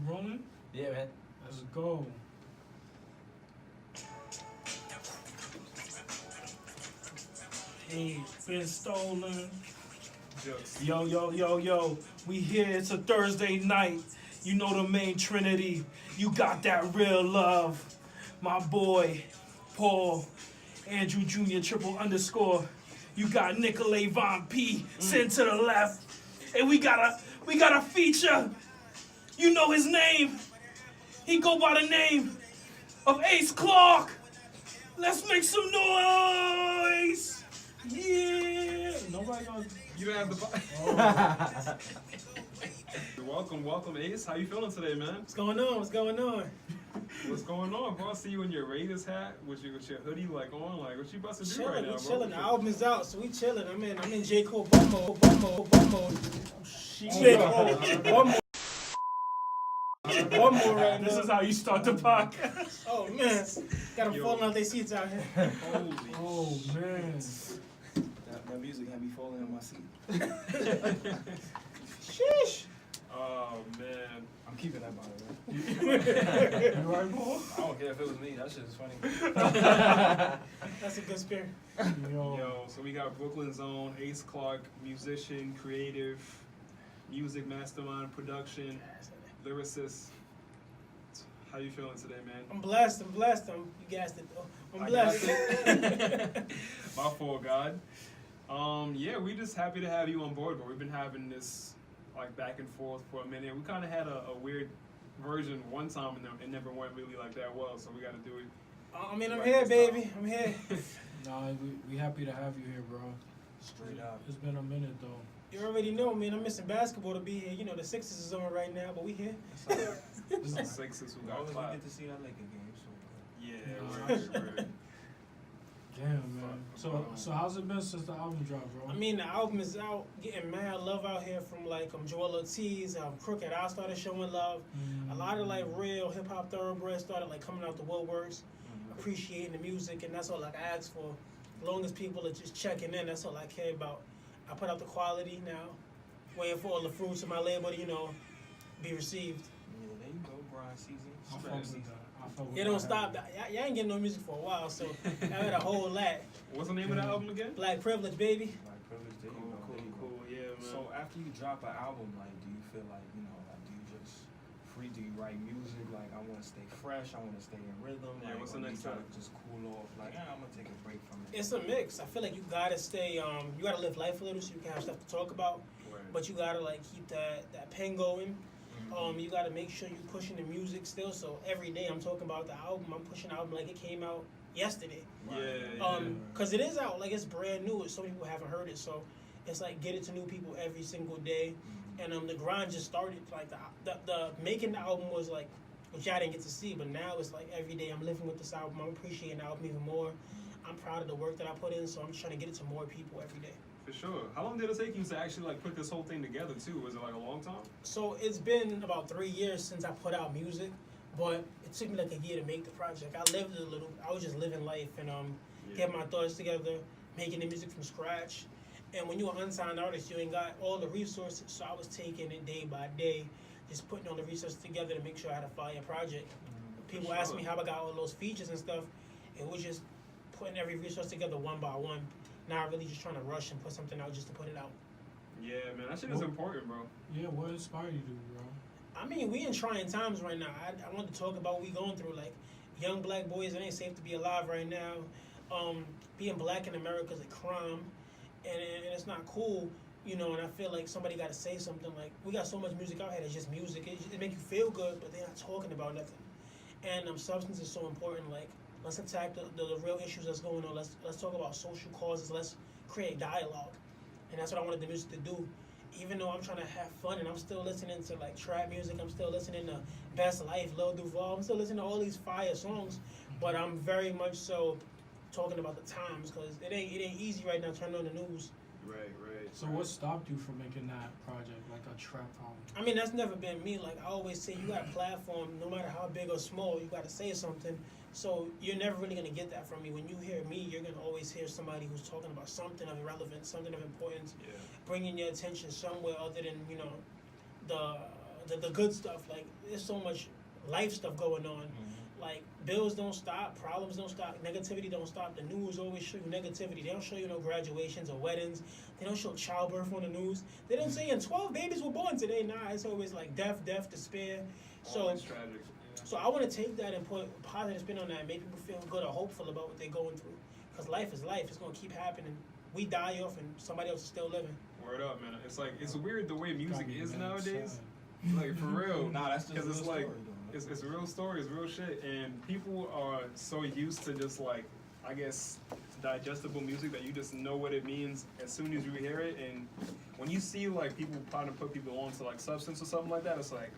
Rolling? Yeah, man. Let's go. Hey, been stolen. Yo. We here. It's a Thursday night. You know the main trinity. You got that real love. My boy, Paul, Andrew Jr. triple underscore. You got Nicolay Von P. Sitting to the left. And we got a feature. You know his name. He go by the name of Ace Clark. Let's make some noise. Yeah. Nobody gonna. You don't have the. Welcome, Ace. How you feeling today, man? What's going on? What's going on, bro? I see you in your Raiders hat with your hoodie like on. Like, what you about to do right now, bro? Chilling. The album is out, so we chilling. I'm in J. Cole bum mode. Shit. One more right now. This is how you start the podcast. Oh man, got them falling out their seats out here. Holy Oh man. That music had me falling in my seat. Sheesh. Oh man, I'm keeping that by the way. You right, Paul? I don't care if it was me. That shit is funny. That's a good spirit. yo. So we got Brooklyn's own Ace Clark, musician, creative, music mastermind, production, lyricist. How you feeling today, man? I'm blessed. You gassed it though. I'm I blessed. My fault, God. Yeah, we just happy to have you on board, but we've been having this like back and forth for a minute. We kind of had a weird version one time and it never went really like that well, so we got to do it. I'm here, baby. I'm here. Nah, we happy to have you here, bro. Straight up. It's been a minute though. You already know, man. I'm missing basketball to be here. You know the Sixers is on right now, but we here. This is the Sixers who got Always clapped. get to see that Laker game. So Yeah, word. Damn, man. So how's it been since the album dropped, bro? I mean, the album is out, getting mad love out here from like Joel Ortiz, Crooked. I started showing love. A lot of like real hip hop thoroughbreds started like coming out the woodworks, appreciating the music, and that's all like I ask for. As long as people are just checking in, that's all I care about. I put out the quality now, waiting for all the fruits of my labor to, be received. yeah, there you go, grind season. I fuck with that. It don't stop. Y'all ain't getting no music for a while, so I got a whole lot. What's the name of the album again? Black Privilege, baby. Like privilege, there you go. There you go. Cool. Yeah, man. So after you drop an album, like, do you feel like, like, do you just do you write music? Like, I want to stay fresh, I want to stay in rhythm. Yeah, like, what's the or next you try track? to just cool off? Like, I'm gonna take a break from it. It's a mix. I feel like you gotta stay. You gotta live life a little, so you can have stuff to talk about. But you gotta like keep that pen going. You gotta make sure you're pushing the music still. So every day I'm talking about the album. I'm pushing the album like it came out yesterday. Yeah. Cause it is out. Like it's brand new. So many people haven't heard it. So it's like get it to new people every single day. And the grind just started. Like the making the album was like, which I didn't get to see. But now it's like every day I'm living with this album. I'm appreciating the album even more. I'm proud of the work that I put in. So I'm just trying to get it to more people every day. For sure. How long did it take you to actually like put this whole thing together too? Was it like a long time? So it's been about 3 years since I put out music, but it took me like a year to make the project. I was just living life and getting my thoughts together, making the music from scratch. And when you're an unsigned artist, you ain't got all the resources. So I was taking it day by day, just putting all the resources together to make sure I had a fire project. People ask me how I got all those features and stuff. It was just putting every resource together one by one. Not really just trying to rush and put something out just to put it out. Yeah, man, that shit is important, bro. Yeah, what inspired you to, bro? I mean, we in trying times right now. I want to talk about what we going through. Like, young black boys, it ain't safe to be alive right now. Being black in America is a crime, and it's not cool, And I feel like somebody got to say something. Like, we got so much music out here that's just music. It make you feel good, but they're not talking about nothing. And substance is so important. Like, let's attack the real issues that's going on. Let's talk about social causes. Let's create dialogue. And that's what I wanted the music to do. Even though I'm trying to have fun and I'm still listening to like trap music, I'm still listening to Best Life, Lil Duval, I'm still listening to all these fire songs, but I'm very much so talking about the times because it ain't easy right now turning on the news. Right. So what stopped you from making that project, like a trap album? I mean, that's never been me. Like I always say, you got a platform, no matter how big or small, you got to say something. So you're never really going to get that from me. When you hear me, you're going to always hear somebody who's talking about something of relevance, something of importance, bringing your attention somewhere other than, the the good stuff. Like there's so much life stuff going on. Like bills don't stop, problems don't stop, negativity don't stop. The news always show you negativity. They don't show you no graduations or weddings. They don't show childbirth on the news. They don't say and 12 babies were born today. Nah, it's always like death, despair. So Always tragic. Yeah. so I want to take that and put a positive spin on that and make people feel good or hopeful about what they're going through. Because life is life. It's going to keep happening. We die off and somebody else is still living. Word up, man. It's like it's weird the way music Gotta be is mad nowadays. sad. Like for real. Nah, that's just Because it's real like story, though. it's a real story, it's real shit, and people are so used to just like, I guess, digestible music that you just know what it means as soon as you hear it. And when you see like people trying to put people onto like substance or something like that, it's like,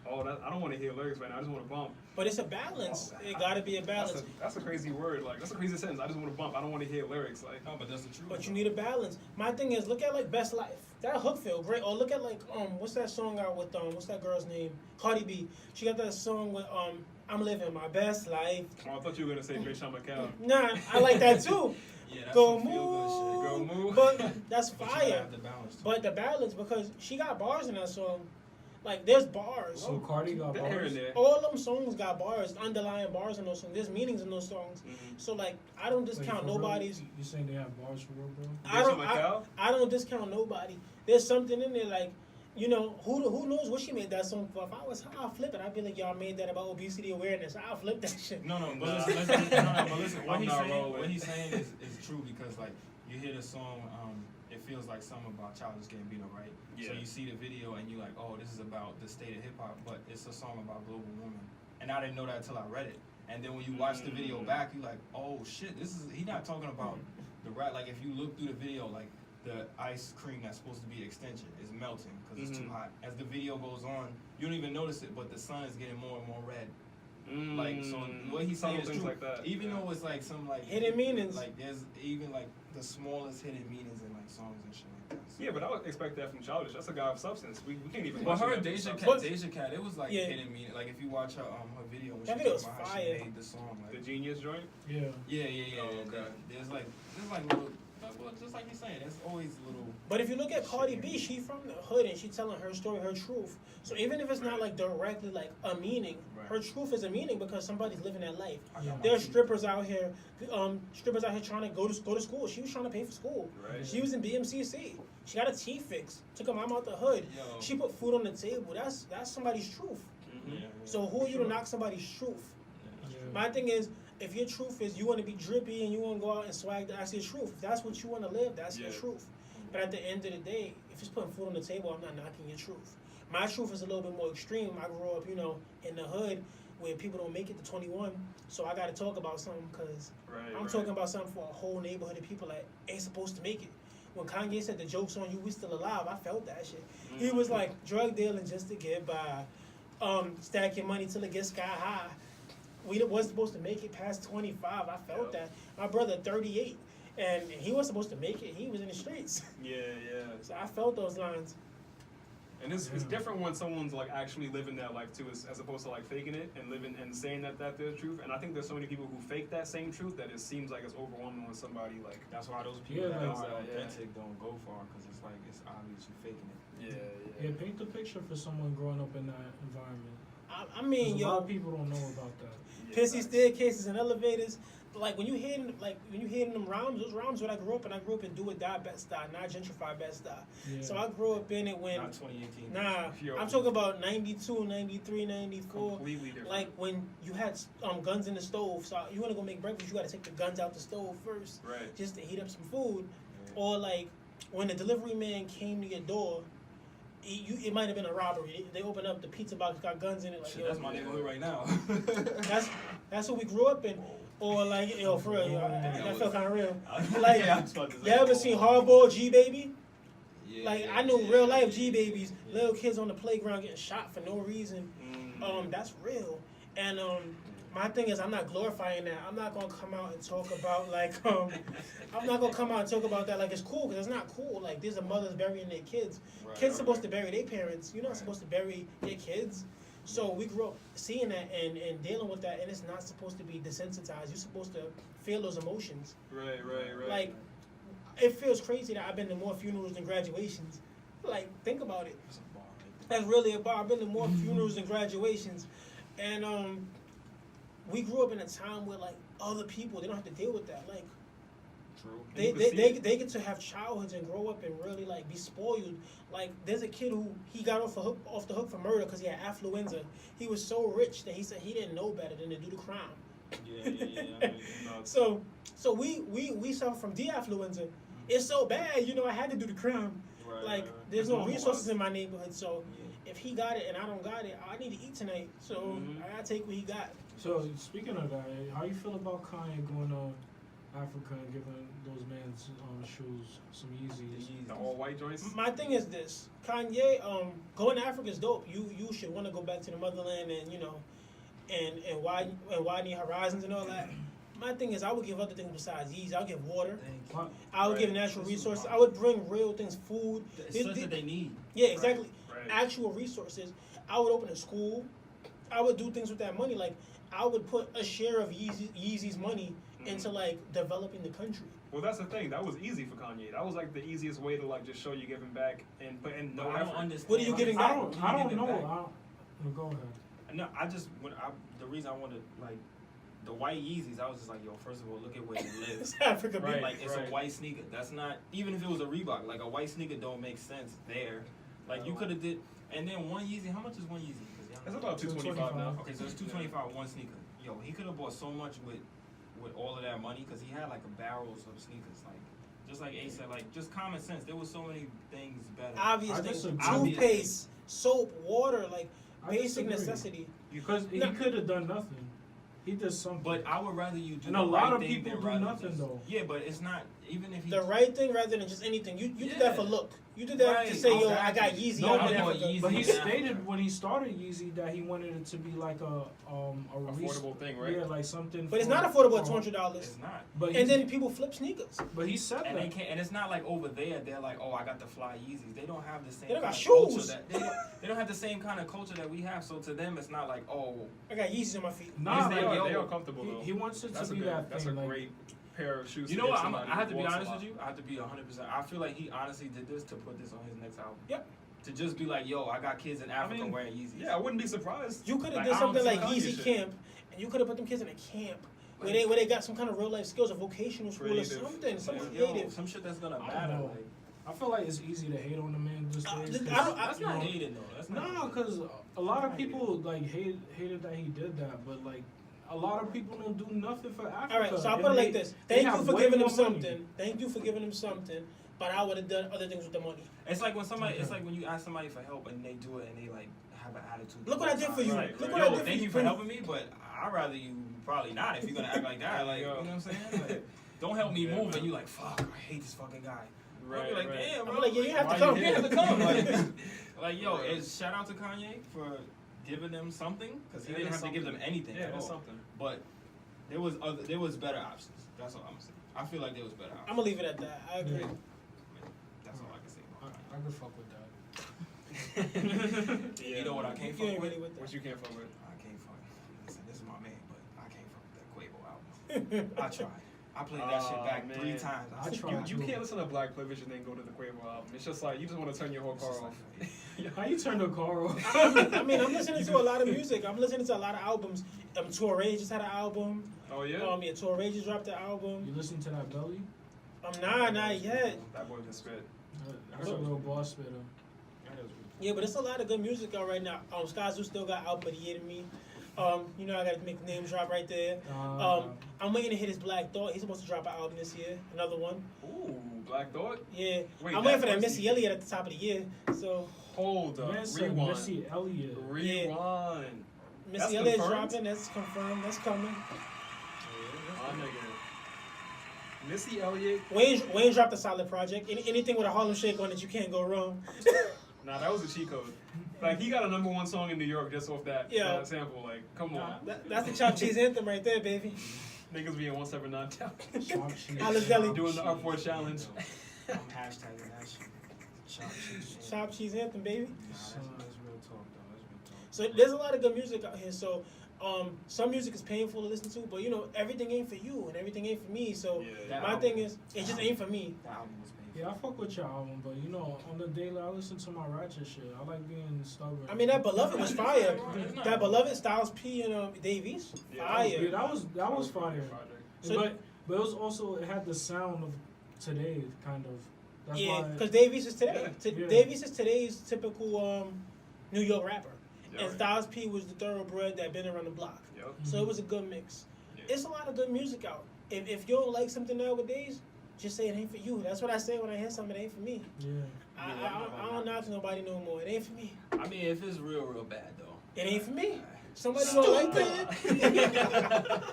oh, I don't want to hear lyrics right now. I just want to bump. But it's a balance. It got to be a balance. That's a crazy word. Like that's a crazy sentence. I just want to bump. I don't want to hear lyrics. Like No, but that's the truth. But you need a balance. My thing is, look at like Best Life. That hook feel great. Or look at like what's that song out with what's that girl's name? Cardi B. She got that song with I'm living my best life. oh, I thought you were gonna say Great Sean McCall. Nah, I like that too. Yeah, that's Go some feel-good shit. Go move. But that's But you gotta fire. have the balance, too. But the balance because she got bars in that song. Like there's bars. So Cardi got They're here bars. and there. All them songs got bars, underlying bars in those songs. There's meanings in those songs. Mhm. So like I don't Wait, discount for real? nobody's. You saying they have bars for real, bro? I don't. Rachel McCall? I don't discount nobody. There's something in there like, you know, who knows what she made that song for? If I was her, I'll flip it. I'd be like, y'all made that about obesity awareness. I'll flip that shit. No, but Nah. listen. What I'm he's not saying, rolling. what he's saying is true because like you hear the song, it feels like something about Childish Gambino, right? So Yeah. you see the video and you're like, oh, this is about the state of hip hop, but it's a song about global warming, and I didn't know that until I read it. And then when you watch the video back, you're like, oh shit, he's not talking about the rap. Like if you look through the video, like the ice cream that's supposed to be extension is melting because it's too Mhm. hot. As the video goes on, you don't even notice it, but the sun is getting more and more red. Mm, Like so, what he's saying subtle is things true. like that. Even yeah. though it's like some like Hidden meanings. like there's even like the smallest hidden meanings in like songs and shit like that. So. Yeah, but I would expect that from Childish. That's a guy of substance. We can't even. But her question that from Deja substance. Cat, it was like Yeah. hidden meaning. Like if you watch her video when That she video talking was about how fire. she made the song, The like Genius joint. Yeah. yeah. Oh, okay. There's like little, well, just like you're saying, there's always little. But if you look at Cardi B, she from the hood and she telling her story, her truth. So even if it's not like directly like a meaning, Right. her truth is a meaning because somebody's living that life. I got my There's teeth. strippers out here trying to go to school. She was trying to pay for school. Right. She was in BMCC. She got a teeth fix. Took her mom out the hood. Yo. She put food on the table. That's somebody's truth. Mhm. Yeah. So who are you to knock somebody's truth? Yeah. My thing is, if your truth is you want to be drippy and you want to go out and swag, that's your truth. If that's what you want to live, that's your Yeah. truth. But at the end of the day, if it's putting food on the table, I'm not knocking your truth. My truth is a little bit more extreme. I grew up, in the hood where people don't make it to 21, so I got to talk about something because Right. I'm talking about something for a whole neighborhood of people that ain't supposed to make it. When Kanye said the joke's on you, we still alive, I felt that shit. He was like, drug dealing just to get by. Stack your money till it gets sky high. We wasn't supposed to make it past 25. I felt that. My brother, 38, and he was supposed to make it. He was in the streets. Yeah. So I felt those lines. And it's Yeah. different when someone's like actually living that life too, as opposed to like faking it and living and saying that their truth. And I think there's so many people who fake that same truth that it seems like it's overwhelming when somebody like. That's why those people Yeah, that like- are Yeah. authentic don't go far because it's like it's obvious you're faking it. Yeah. Yeah, paint the picture for someone growing up in that environment. I 'Cause mean, a lot yo, of people don't know about that. pissy staircases and elevators. Like when you hear them rhymes, those rhymes when I grew up, and I grew up in do or die Bed-Stuy, not gentrified Bed-Stuy. Yeah. So I grew up in it when. Not 2018. Nah, Yo. I'm talking about 92, 93, 94. Completely different. Like when you had guns in the stove, so you want to go make breakfast, you got to take the guns out the stove first, Right. just to heat up some food. Or like when the delivery man came to your door, it might have been a robbery. They opened up the pizza box, got guns in it. Like Shit, yo, that's my neighborhood right now. that's what we grew up in. Or like yo, for real, yo, that felt kind of real. Like, Yeah, I was about to say, You ever seen Hardball G Baby? Yeah, Like yeah, I knew yeah, real yeah, life yeah, G babies, yeah. little kids on the playground getting shot for no reason. That's real. And my thing is, I'm not glorifying that. I'm not gonna come out and talk about like I'm not gonna come out and talk about that like it's cool because it's not cool. Like there's a mothers burying their kids. Right, Kids right, supposed right. to bury their parents. You're not Right. supposed to bury your kids. So we grew up seeing that and dealing with that, and it's not supposed to be desensitized. You're supposed to feel those emotions. Right. Like it feels crazy that I've been to more funerals than graduations. Like think about it. That's a bar right that's really about. I've been to more funerals and graduations, and we grew up in a time where like other people they don't have to deal with that. Like True. And they you can see it. they get to have childhoods and grow up and really like be spoiled. Like there's a kid who he got off the hook for murder because he had affluenza. He was so rich that he said he didn't know better than to do the crime. Yeah. I mean, no, So we suffer from de-affluenza. It's so bad, you know. I had to do the crime. right, Like right. there's It's no normalized. resources in my neighborhood, so Yeah. if he got it and I don't got it, I need to eat tonight. So Mhm. I gotta take what he got. So speaking of that, how you feel about Kanye going to Africa and giving those men's shoes some Yeezys? The all white joints. My thing is this: Kanye, going to Africa is dope. You should want to go back to the motherland and and widen your horizons and all that. My thing is, I would give other things besides Yeezy. I would give water. What? I would Right. give natural resources. I would bring real things, food. It's This- stuff this- that they need. Yeah, exactly. Right. Actual resources. I would open a school. I would do things with that money. Like I would put a share of Yeezy's money into like developing the country. Well, that's the thing. That was easy for Kanye. That was like the easiest way to like just show you giving back and put in No, no I don't effort. understand. What are you giving I back? don't. You I don't give it know. back. No, go ahead. No, I just the reason I wanted like the white Yeezys. I was just like, yo, first of all, look at where they live. It's Africa, Right. baby. Like it's right. a white sneaker. That's not even if it was a Reebok. Like a white sneaker don't make sense there. Like you could have did. And then one Yeezy. How much is one Yeezy? 'Cause It's about 225 now. Okay, so it's $225 one sneaker. Yo, he could have bought so much with all of that money because he had like a barrels of sneakers. Like just like Ace said, like just common sense. There was so many things better. Obvious I things. disagree. Toothpaste, soap, water, like I basic disagree. necessity. Because he No. could have done nothing. He did something. But I would rather you do And the a lot right of thing people than do rather nothing, just- though. Yeah, but it's not even if he The right thing rather than just anything. You did that for Yeah. look. You did that to Right, say, yo, I got exactly. Yeezy. No, I'm but in I bought Africa. Yeezy. But he Yeah. stated when he started Yeezy that he wanted it to be like a Affordable thing, right? Yeah, like something. But it's for- not affordable at for- $200. it's not. But And he, then people flip sneakers. but he said And they that. can't, and it's not like over there. They're like, oh, I got the fly Yeezys. They don't have the same. They don't got kind of culture shoes. That, they don't have the same kind of culture that we have. So to them, it's not like, oh, I got Yeezys on my feet. Nah, they, like, are, yo, they are comfortable though. He wants it that's to a be good, that that's thing. a like, great pair of shoes. you to know give what? somebody I have who to be walks a honest lot. with you. I have to be 100%. I feel like he honestly did this to put this on his next album. Yep. To just be like, yo, I got kids in Africa mean, wearing Yeezys. Yeah, I wouldn't be surprised. You could have Like, did I don't something see like Kanye Yeezy shit. Camp, and you could have put them kids in a camp where Like- they got some kind of real life skills, a vocational school Creative. or something, something Yo, creative. some shit that's gonna I don't matter. know. Like, I feel like it's easy to hate on the man these days. I 'cause, don't- that's you not know, hated though. That's not. No, because a lot of people like hated that he did that, but like a lot of people don't do nothing for Africa. All right, so I'll and put it they- like this. they Thank have you for way giving them more money. something. Thank you for giving them something, but I would have done other things with the money. It's like when somebody. It's Okay. like when you ask somebody for help and they do it and they like have an attitude. Look what I did for you. Right, Look right. what Yo, I did for thank you. you for helping me, but I'd rather you probably not if you're gonna act like that. Like, you know what I'm saying? Like, don't help me Yeah, move, man. and you like, fuck, I hate this fucking guy. I'll Right, be like, right. damn, bro. I'm like, yeah, you have to why come. You have to come. Like, yo, Right. it's shout out to Kanye for giving them something because he Yeah, didn't have that's to give them something. anything Yeah, at that's all. something. But there was better options. That's all I'm saying. I feel like there was better I'm options. gonna leave it at that. I agree. Yeah. That's all I can say I, about I could fuck with that. Kanye. You know what I can't You fuck ain't with? really with What you can't fuck with? I can't fuck. Listen, this is my man, but I can't fuck with that Quavo album. that. I tried. I played that shit Aw, back man. 3 times. I said, tried. You can't listen to Black Privilege and then go to the Quavo album. It's just like you just want to turn your whole It's car just off. like- How you turn the car off? I mean, I'm listening to a lot of music. I'm listening to a lot of albums. Touré just had an album. Oh yeah. Yeah, Touré just dropped an album. You listen to that Belly? Not yet. That boy can spit. That's a real boss spitter. Yeah, but it's a lot of good music out right now. Skyzoo still got album of the year to me. You know, I gotta make the name drop right there. I'm waiting to hit his Black Thought. He's supposed to drop an album this year. Another one. Ooh, Black Thought. Yeah. Wait, I'm waiting for that that first Missy EP? Elliott at the top of the year. So Hold up. Man said Rewind. Missy Elliott. Rewind. Missy That's Elliott's confirmed? dropping. That's confirmed. That's coming. My nigga. Missy Elliott. Wayne dropped a solid project. Anything with a Harlem Shake on it, you can't go wrong. Nah, that was a cheat code. Like he got a #1 song in New York just off that, Yeah. that sample. Like, come on. That's the Chop Cheese anthem right there, baby. Niggas being 179 down. Sharp cheese. Alice Deli. Doing the upward challenge. I'm hashtagging that shit. Chop cheese. Chop Cheese anthem, baby. That's real talk, though. That's real talk. So there's a lot of good music out here. So some music is painful to listen to, but you know everything ain't for you and everything ain't for me. So Yeah. my thing is, it just ain't for me. The album was painful. Yeah, I fuck with your album, but you know, on the daily, I listen to my ratchet shit. I like being stubborn. I mean, that Beloved was fire. It's not That wrong. Beloved Styles P and Davies, Yeah, fire. Yeah, that was fire. project. So- but it was also, it had the sound of today, kind of. That's Yeah, why. because Davies is today. Yeah. Davies is today's typical New York rapper, Yeah. and Styles P was the thoroughbred that been around the block. Yep. So it was a good mix. Yeah. It's a lot of good music out. If you don't like something nowadays, just say it ain't for you. That's what I say when I hear something. It ain't for me. Yeah. I don't knock nobody no more. It ain't for me. I mean, if it's real bad though. It ain't for me. Somebody don't like that.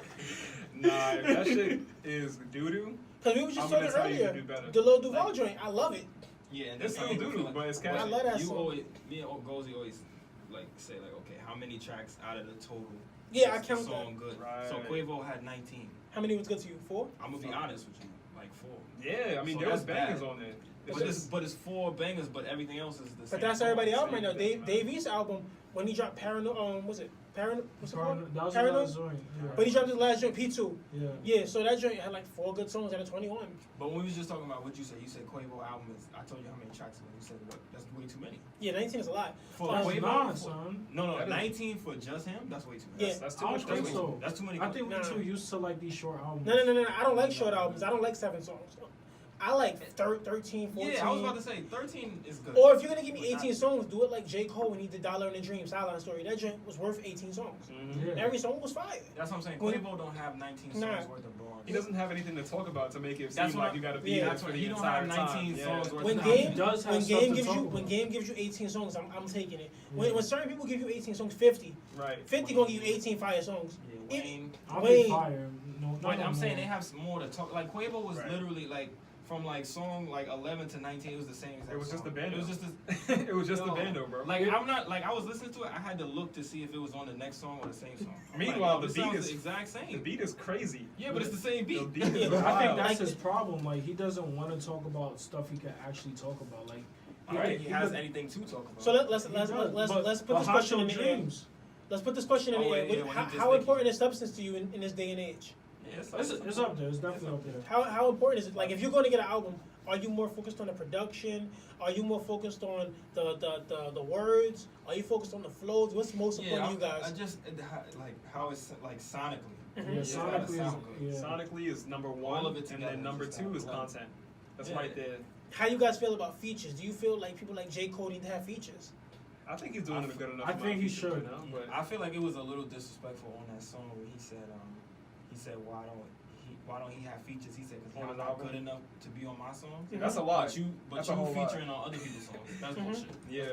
Nah, if that shit is doo doo, Because we were just I'm talking gonna tell you to earlier. do better. The Lil Duval joint, I love it. Yeah, and It's that's still how people doo-doo, feel but it's But catchy. I love that you song. always, me and Gozy always like say like, okay, how many tracks out of the total? Yeah, I is the count song good. So Right. Quavo had 19. How many was good to you? 4? I'm gonna be honest with you, like 4. yeah, I mean So there was that's bangers bad. on there. But it's 4 bangers, but everything else is the same. But that's song, everybody same album right now. thing. Davies' album, when he dropped Parano, what's it? What's it called? That was Paranoid? the last joint. Yeah. But he dropped his last joint, P2. Yeah. Yeah, so that joint had like 4 good songs out of 21. But when we was just talking about what you said Quavo album is. I told you how many tracks it was. You said what? That's way too many. Yeah, 19 is a lot. For That's Quavo, Nah, for- son. no, That is- 19 for just him. That's way too many. Yeah. That's too I much. don't think That's, so. that's too many. I think we're Nah. too used to like these short albums. No. I don't like short albums. I don't like 7 songs. I like 13, 14. Yeah, I was about to say 13 is good. Or if you're gonna give me But not- 18 songs, do it like J. Cole when he did Dollar in a Dream, Sideline Story. That joint was worth 18 songs. Mhm. Yeah. Every song was fire. That's what I'm saying. When- Quavo don't have 19 songs Nah. worth of bars. He doesn't have anything to talk about to make it That's seem what like you got to be yeah, there that's for what the he don't entire have time. 19 Yeah. songs worth When of game, does have when stuff game to gives talk you about. when game gives you 18 songs, I'm taking it. Yeah. When certain people give you 18 songs, 50 Right. gonna give you 18 fire songs. Yeah, Wayne. I'll Wait. be fire. No, not But no I'm saying more. they have some more to talk. Like Quavo was Right. literally like from like song like 11 to 19, it was the same exact It was just song. the bando. It was just It was just the Yo, bando, bro. Like I'm not like I was listening to it. I had to look to see if it was on the next song or the same song. I'm Meanwhile, like, the this beat sounds is- the exact the same. beat is crazy. Yeah, but it's the same The beat. beat is Yeah, I think wild. that's Like- his problem. Like he doesn't want to talk about stuff he can actually talk about. Like I don't Right. think he has anything to talk about. So let's he let's does, let's but- let's put but this Hot question Show in the air. Dreams. Let's put this question in Oh, the wait, air. yeah, when he just How think- important is substance to you in this day and age? Yeah, It's up there. It's definitely up there. How important is it? Like if you're going to get an album, are you more focused on the production? Are you more focused on the words? Are you focused on the flows? What's most Yeah, important to you I guys? just like how it's like sonically. Mhm. Yeah, It's gotta sonically, sound good. yeah. Sonically is number one, All of it and together then number just 2 is gotta love it. content. That's Yeah. right there. How you guys feel about features? Do you feel like people like J. Cole need to have features? I think he's doing a good enough. I amount think of he features should. right now, but I feel like it was a little disrespectful on that song where he said why don't he have features? He said because On he's his not album? good enough to be on my song. that's a lot. But That's a you whole lot. featuring on other people's songs. That's Mhm. bullshit. Yeah.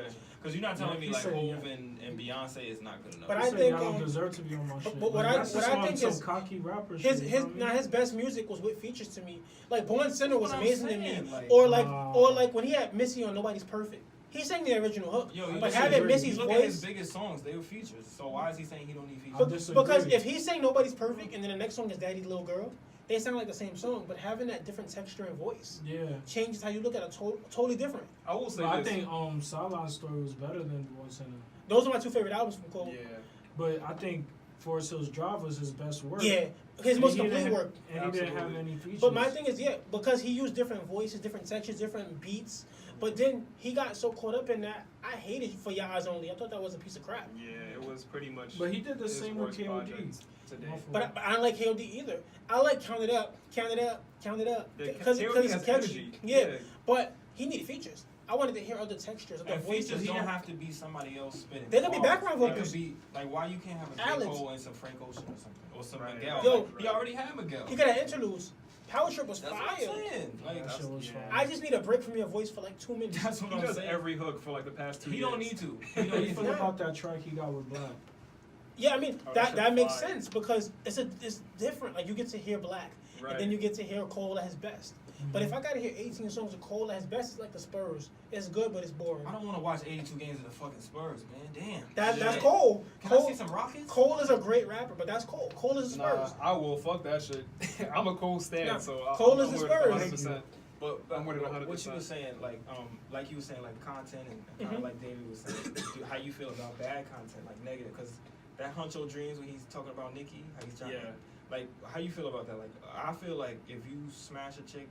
Because you're not telling Yeah, me he like said, Hov yeah. and Beyonce is not good enough. But He I said, think, y'all don't um, deserve to be on my but shit. what Like, I- that's what just I on think some is cocky rapper His shit. you know what I mean? his best music was with features to me. Like Born Sinner was That's what I'm amazing to saying, me. like- Or like when he had Missy on Nobody's Perfect. He sang the original hook. Yo, you but just having agree. Missy's you look at his voice. biggest songs, they were features. So why is he saying he don't need I features? disagree. Because if he sang Nobody's Perfect and then the next song is Daddy's Little Girl, they sound like the same song, but having that different texture and voice Yeah. changes how you look at it. Totally different. I will say But I this. think Sideline Story was better than Born Sinner. Those are my 2 favorite albums from Cole. yeah. But I think Forest Hills Drive was his best work. Yeah, his And most he didn't complete have- work. And he didn't have Absolutely. any features. But my thing is, yeah, because he used different voices, different textures, different beats. But then he got so caught up in that, I hated For Your Eyes Only. I thought that was a piece of crap. Yeah, it was pretty much. But he did the his same with worst KOD. project today. My fault. But I don't like KOD either. I like Count It Up, Count It Up, Count It Up. Yeah, Because KOD it's has catchy. energy. Yeah. Yeah. But he needed features. I wanted to hear other textures, other And voices. features He don't didn't- have to be somebody else spitting. They could be bars. background They vocals. could be like why you can't have a J. Alex. Cole and some Frank Ocean or something or some Right. Miguel. Yo. Like, he already had Miguel. He could have interludes. Power Trip was That's fire. what I'm saying. Like That shit was yeah. fire. I just need a break from your voice for like 2 minutes. that's what He I'm does saying. every hook for like the past 2 He years. don't need to. He How don't you need feel to. about that track he got with Black? Yeah, I mean Oh, that that shit makes fire. sense because it's different. Like you get to hear Black, Right. and then you get to hear Cole at his best. But if I gotta hear 18 songs of Cole at his best, it's like the Spurs. It's good, but it's boring. I don't want to watch 82 games of the fucking Spurs, man. Damn. That's Shit. Cole. Can Cole, I see some Rockets? Cole is a great rapper, but that's Cole. Cole is the Nah, Spurs. I will fuck that shit. I'm a Cole stan, Nah, so Cole I'm is the with it Spurs. 100%. But I'm with it what 100%. you were saying, like you were saying, like content and kind Mhm. of like David was saying, how you feel about bad content, like negative, because that Huncho Dreams when he's talking about Nicki, how he's trying Yeah. to, like, how you feel about that? Like, I feel like if you smash a chick,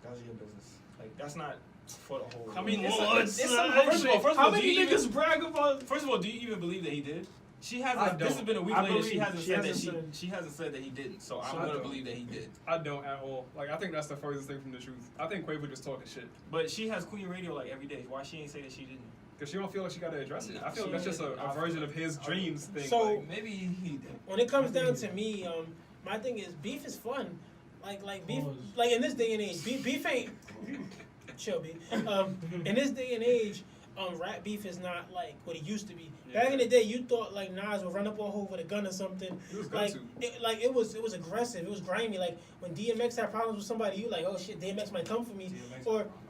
That's your business. Like that's not for the whole. I mean, world. it's some first of How all, many niggas brag about? First of all, do you even believe that he did? She I hasn't. This don't. has been a week I later. She believe. hasn't She said hasn't that said- she hasn't said that he didn't. So So I'm I gonna don't. believe that he did. I don't at all. Like, I think that's the furthest thing from the truth. I think Quavo just talking shit. But she has Queen Radio like every day. Why she ain't say that she didn't? Because she don't feel like she got to address it. I feel She like that's just did. a version of his dreams thing. So- like, Maybe he did. When it comes down to me, my thing is beef is fun. Like beef, Pause. like in this day and age, beef ain't chill, B. In this day and age, rap beef is not like what it used to be. Back in the day, you thought like Nas would run up on her with a gun or something. He was going Like to. it was aggressive. It was grimy. Like when DMX had problems with somebody, you like, oh shit, DMX might come for me.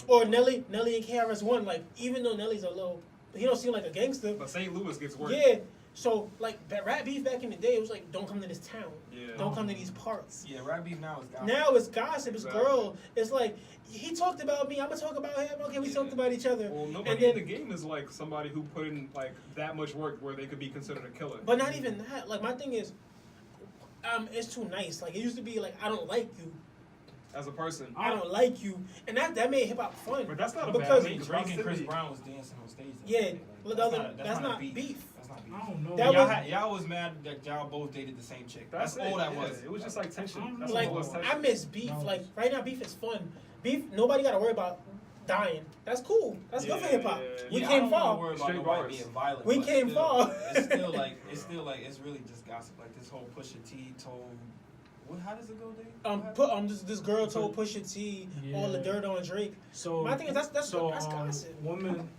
Or Nelly and KRS-One. Like even though Nelly's a little, he don't seem like a gangster. But St. Louis gets worse. Yeah. So like rap beef back in the day, it was like, don't come to this town. Yeah. Don't come to these parts. Yeah, rap beef now is gossip. Now it's gossip. It's Exactly. girl. It's like he talked about me. I'm gonna talk about him. Okay, we talked about each other. Well, And nobody then- in the game is like somebody who put in like that much work where they could be considered a killer. But not even that. Like my thing is, it's too nice. Like it used to be like I don't like you. As a person. I don't like you, and that made hip hop fun. But that's not a Because- bad I mean, thing. Drake and Chris Positivity. Brown was dancing on stage. Yeah, Like, that's not beef. That's not beef. I don't know. That y'all, was- y'all was mad that y'all both dated the same chick. That's it, all that yeah. was. It was just like tension. That's Like all it was tension. I miss beef. That was- Like right now, beef is fun. Beef, nobody got to worry about dying. That's cool. That's good for Yeah, hip hop. yeah. We Yeah, I came don't wanna far. worry about Straight nobody bars. being violent. We but came still, far. It's still like it's really just gossip. Like this whole Pusha T told. What? How does it go, Dave? This girl told Pusha T all the Yeah. dirt on Drake. So My thing is that's gossip. woman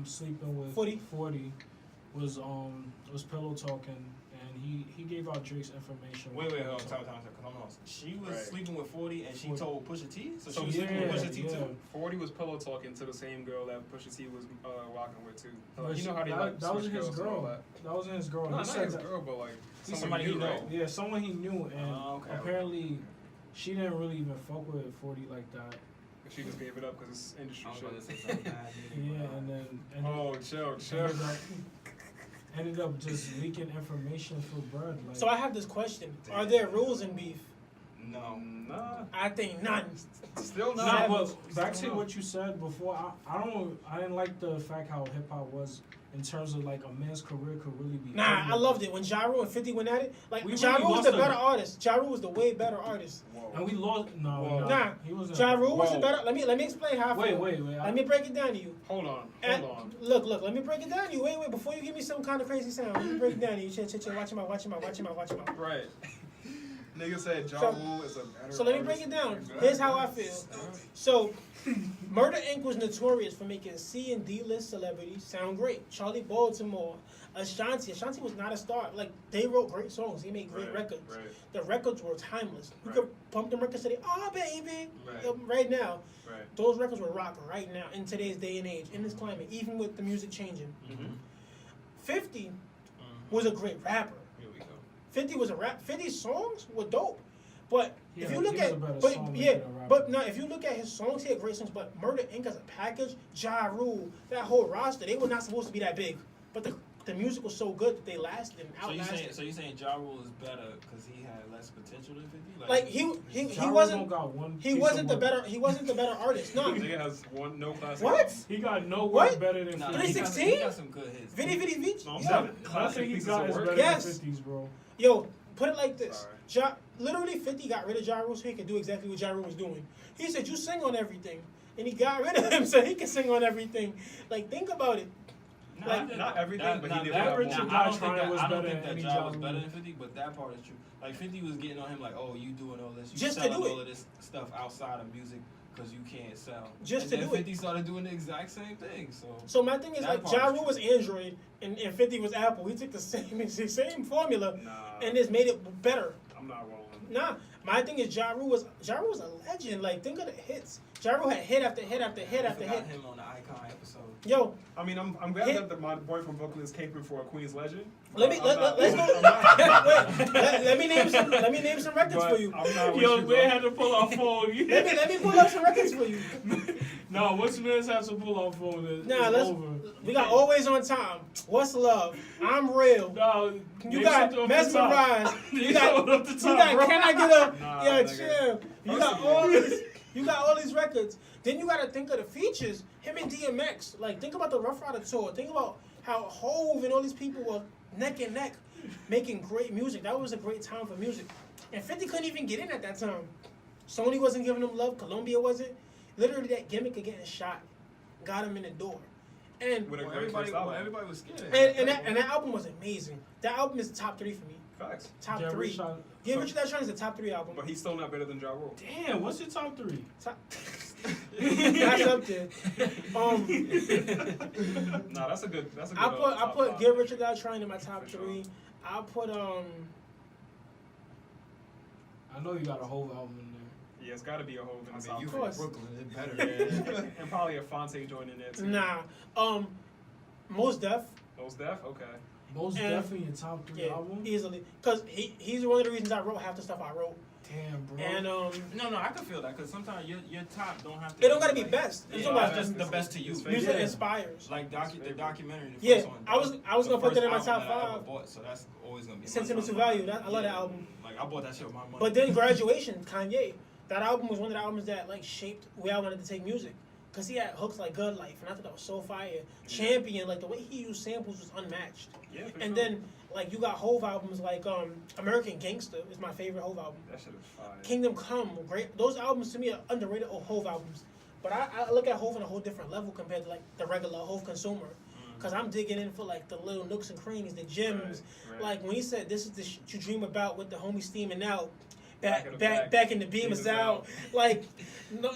sleeping with 40. was pillow talking, and he gave out Drake's information. Wait, hold on, time, because I'm lost. She was Right. sleeping with 40, and she 40. told Pusha T. So she So was sleeping with Pusha T too. 40 was pillow talking to the same girl that Pusha T was rocking with too. But Like, you know how they that, like that switch wasn't his girls and all girl. that. That wasn't his girl. No, He not said his that- girl, but like Somebody somebody he you know. know. Yeah, someone he knew, and Okay. apparently she didn't really even fuck with 40 like that. She just gave it up because it's industry I was about to shit. say something bad. Yeah, and then Oh, chill. ended up just leaking information for bread. Like, So I have this question: are there rules in beef? No. Nah, I think none. still nah, not. but back to what you said before. I didn't like the fact how hip hop was in terms of like a man's career could really be. Nah, ended. I loved it when Ja Rule and 50 went at it. Like We Ja really Rule was lost the a- better artist. Ja Rule was the way better artist. And we lost. No, Whoa. no, Nah, he wasn't. Ja Rule was the Whoa. better. Let me explain how I feel. Wait. Let me break it down to you. Hold on. And- Hold on. Look. Let me break it down to you. Wait. Before you give me some kind of crazy sound, let me break it down to you. Chill. Watch him out. Right. Nigga said Ja So- Rule is a better So let me artist break it down. than Here's how I feel. So, Murder Inc. was notorious for making C and D list celebrities sound great. Charlie Baltimore, Ashanti. Ashanti was not a star. Like they wrote great songs. They made great records. Right. The records were timeless. You Right. could pump them records today. Oh baby, Right. right now. Right. Those records were rock right now in today's day and age, in this climate, even with the music changing. Mm-hmm. 50 was a great rapper. Here we go. 50 was a rap. 50's songs were dope. But Yeah, if you he look was at, a better but songmaker yeah, than a rapper. but no, if you look at his songs, he had great songs. But Murder Inc. as a package, Ja Rule, that whole roster, they were not supposed to be that big. But the music was so good that they lasted and So you outlasted. saying Ja Rule is better because he had less potential than 50? Like he Ja Rule wasn't don't got one he piece wasn't of the work. better he wasn't the better artist. No. Nigga has no class. What? He got no What? work better than Nah, 50. he got 316? some good hits. Vidi Vidi Vici. No, I'm Yo, saying Nothing classic he pieces got of is work. better Yes. than 50s, bro. Yo, put it like this. Sorry. Literally 50 got rid of Ja Rule so he could do exactly what Ja Rule was doing. He said, you sing on everything. And he got rid of him so he can sing on everything. Like, think about it. Not everything, but he did that a lot Richard more. Guy I don't think Trying that, was I don't better think than that any Ja Ja was better Rule. than 50, but that part is true. Like 50 was getting on him like, oh, you doing all this, you Just to selling do it. all of this stuff outside of music because you can't sell. Just and to then do it. 50 started doing the exact same thing. So my thing is, That like, part Ja is Rule true. was Android and 50 was Apple. We took the same formula Nah, and just made it better. I'm not rolling. Nah, my thing is Ja Rule was a legend. Like, think of the hits. Ja Rule had hit after hit after hit I after forgot hit. him on the Icon episode. Yo, I mean, I'm glad that my boy from Brooklyn is caping for a Queen's legend. let me I'm not- let's go. I'm not- Wait, let me name some records but for you. I'm not with Yo, you, man bro. had to pull out phone. Let me pull up some records for you. No, once man has to pull out phone, it's Nah, let's. over. We got Always on Time. What's Love? I'm Real. No, You name got something off the top. Mesmerized. You Name got. something off the You top, got bro. Can I Get a? Nah, Yeah, nigga. chill. You First got of all- all this. You got all these records. Then you got to think of the features. Him and DMX. Like, think about the Rough Rider tour. Think about how Hove and all these people were neck and neck making great music. That was a great time for music. And 50 couldn't even get in at that time. Sony wasn't giving him love. Columbia wasn't. Literally, that gimmick of getting shot got him in the door. And With a Well, great everybody, first album. everybody was scared. and that album was amazing. That album is top 3 for me. Facts. Top Get 3. Rich on- Get Rich or Die Trying is the top 3 album. But he's still not better than Ja Rule. Damn, what's your top 3? Top. That's up there. Nah, that's a good. That's a good. I top put five. Get Rich or Die Trying in my top For sure. 3. I put I know you got a whole album in there. Yeah, it's got to be a Hove in I the mean, top you Of from course. Brooklyn, it better. and probably a Fonte joint in there too. Nah. Most Def. Most Def, okay. Most And- definitely your top 3 Yeah, album. easily. Cause he's one of the reasons I wrote half the stuff I wrote. Damn, bro. And No, I can feel that because sometimes your top don't have to. it don't gotta be like, best. It's Yeah, about just the best to you. It's music Yeah. inspires. Like the documentary. The Yeah, first one, I was the gonna put that in my first top album that I ever 5. bought, so that's always gonna be. Sentimental my top Value. five. I love that album. Like I bought that shit with my money. But then Graduation, Kanye. That album was one of the albums that like shaped where I wanted to take music. Cause he had hooks like Good Life, and I thought that was so fire. Champion, like the way he used samples was unmatched. Yeah, for And sure. then like you got Hove albums like American Gangster is my favorite Hove album. That shit is fire. Kingdom Come, great. Those albums to me are underrated Hove albums. But I look at Hove on a whole different level compared to like the regular Hove consumer. Cause I'm digging in for like the little nooks and crannies, the gems. Right. Like when he said, "This is the shit you dream about with the homie steaming out." Back in the Back in the beam Beam is is out. out. Like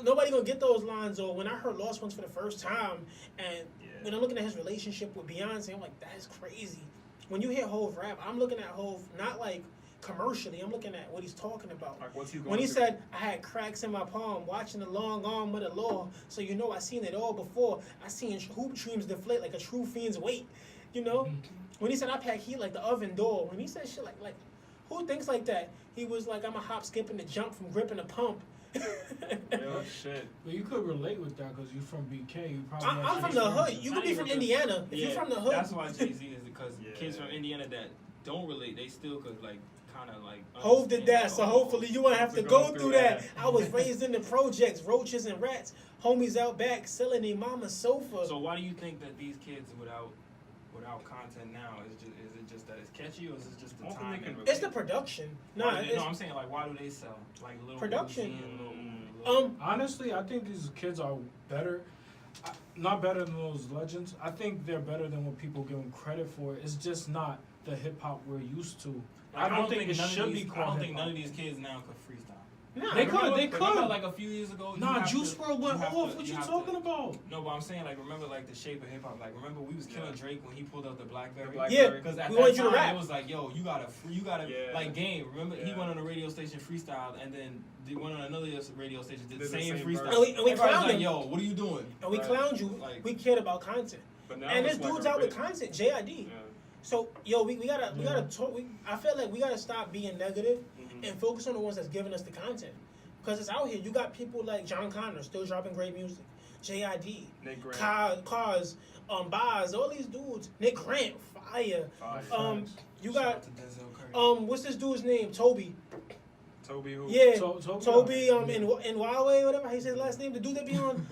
nobody gonna get those lines. Or when I heard Lost Ones for the first time, and Yeah. when I'm looking at his relationship with Beyonce, I'm like, that's crazy. When you hear Hove rap, I'm looking at Hove not like commercially. I'm looking at what he's talking about. Like what's he going When he through? said, I had cracks in my palm, watching the long arm of the law, so you know I seen it all before. I seen hoop dreams deflate like a true fiend's weight. You know? When he said, I pack heat like the oven door. When he said shit like who thinks like that? He was like, I'm a hop, skip, and a jump from gripping a pump. Real shit. But you could relate with that because you're from BK. You probably I'm have from some the hood. experience. You Not could be even from just- Indiana. If you're from the hood. That's why Jay Z is because Yeah. kids from Indiana that don't relate, they still could like kind of like. Hove did that, understand, so like, hopefully you won't have to go through that. that. I was raised in the projects, roaches and rats, homies out back selling their mama's sofa. So why do you think that these kids without content now is it just that it's catchy or is it just the I don't time? think they and can- It's the production. Why Nah, do they- it's, no, I'm saying like why do they sell like little Production. Uzi and little Honestly, I think these kids are better. Not better than those legends. I think they're better than what people give them credit for. It's just not the hip hop we're used to. Like, I don't think it none of should these- be I called don't think hip-hop. none of these kids now could freestyle. nah, They could, they Remember, could. like a few years ago. you Nah, have Juice to- WRLD went have off. to- What you have to- talking about? No, but I'm saying like remember like the shape of hip hop. Like remember we was killing Yeah. Drake when he pulled out the BlackBerry. The Blackberry. Yeah. Because at We that wanted you to time rap. it was like, yo, you gotta Yeah. like game. Remember he Yeah. went on a radio station freestyle and then went on another radio station did the Did the same same freestyle. verse. And we Everybody's clowned like, him. yo, what are you doing? And we Right. clowned you. Like- We cared about content. But now And this it's like dude's a out with bit- content, JID. Yeah. So yo, we gotta Yeah. talk. I feel like we gotta stop being negative Mhm. and focus on the ones that's giving us the content. Because it's out here. You got people like John Connor still dropping great music, JID, Nick Grant. Cars, Boz, all these dudes. Nick Grant, fire. Fire. You Shout got out to Denzel Curry. what's this dude's name? Toby. Toby who? Yeah, Toby, in Huawei, whatever how you say his last name. The dude that be on.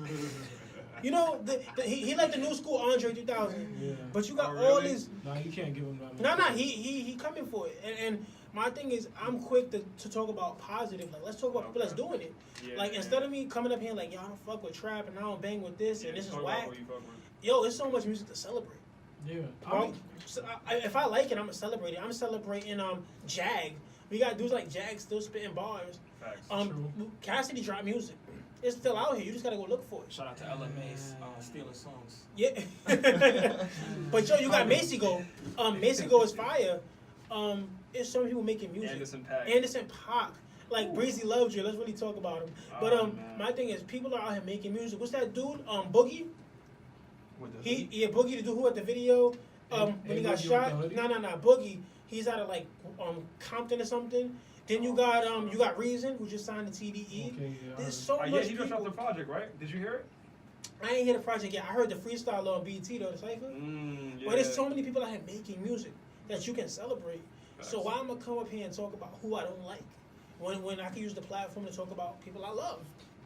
You know, he like the new school Andre 2000. Yeah. But you got Oh, all really? these. Nah, you can't give him that. No, he coming for it. And my thing is, I'm quick to talk about positive. Like, let's talk about people that's doing it. Yeah, Like, yeah. instead of me coming up here like, yo, I don't fuck with trap and I don't bang with this Yeah, and this is talk about whack. who you fuck with. Yo, there's so much music to celebrate. Yeah. Well, so if I like it, I'm gonna celebrate it. I'm celebrating Jag. We got dudes like Jag still spitting bars. Facts. True. Cassidy dropped music. It's still out here. You just gotta go look for it. Shout out to Ella Mace stealing songs. Yeah. But yo, you got Macy Go. Macy Go is fire. It's so many people making music. Anderson Paak. Pac. Like Breezy loves you. Let's really talk about him. But Oh, man. my thing is, people are out here making music. What's that dude? Boogie. With the Boogie the dude who at the video. When he got Boogie with shot. the hoodie? No. Boogie. He's out of like Compton or something. Then you got Reason who just signed to TDE. Okay, yeah. There's so Yeah, much he just people. dropped the project, right? Did you hear it? I ain't hear the project yet. I heard the freestyle on BT though, the cipher. Yeah. But there's so many people out here making music that you can celebrate. So why am I come up here and talk about who I don't like when I can use the platform to talk about people I love?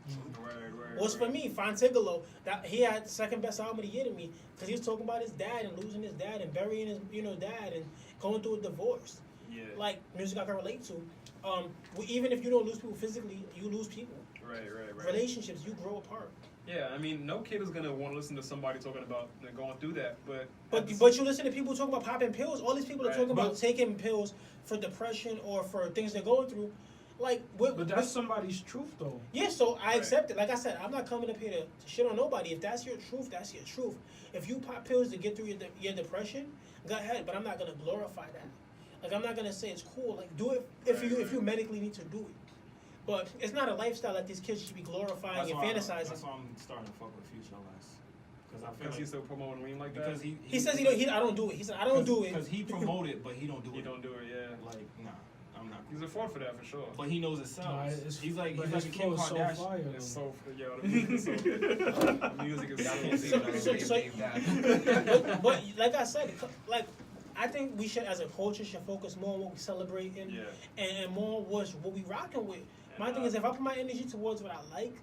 Right. What's for me, Fontigolo, that he had second best album of the year to me because he was talking about his dad and losing his dad and burying his dad and going through a divorce. Yeah. Like music I can relate to. Even if you don't lose people physically, you lose people. Right. Relationships, you grow apart. Yeah, I mean, no kid is gonna want to listen to somebody talking about going through that, but But you listen to people talking about popping pills. All these people are Right. talking about taking pills for depression or for things they're going through. Like, But that's somebody's truth, though. yeah, so I Right. accept it. Like I said, I'm not coming up here to shit on nobody. If that's your truth, that's your truth. If you pop pills to get through your depression, go ahead. But I'm not gonna glorify that. Like I'm not gonna say it's cool. Like do it if Right. you medically need to do it. But it's not a lifestyle that these kids should be glorifying and fantasizing. That's why I'm starting to fuck with Future less. Because I feel because like he's still promoting lean like that. because He says I don't do it. He said I don't do it. Because he promoted, but he don't do he it. don't do it. Yeah, Like, nah, I'm not. he's a fraud for that for sure. But he knows it sells. Nah, it's- he's like but a his Kim flow is so Kardashian. fire, It's though. so the music is so the music is Y'all so can't see deep. it, but So- I'm so- Dave Dad. but like I said, like I think we should, as a culture, should focus more on what we celebrate Yeah. and more was what we rocking with. My And, thing is, if I put my energy towards what I like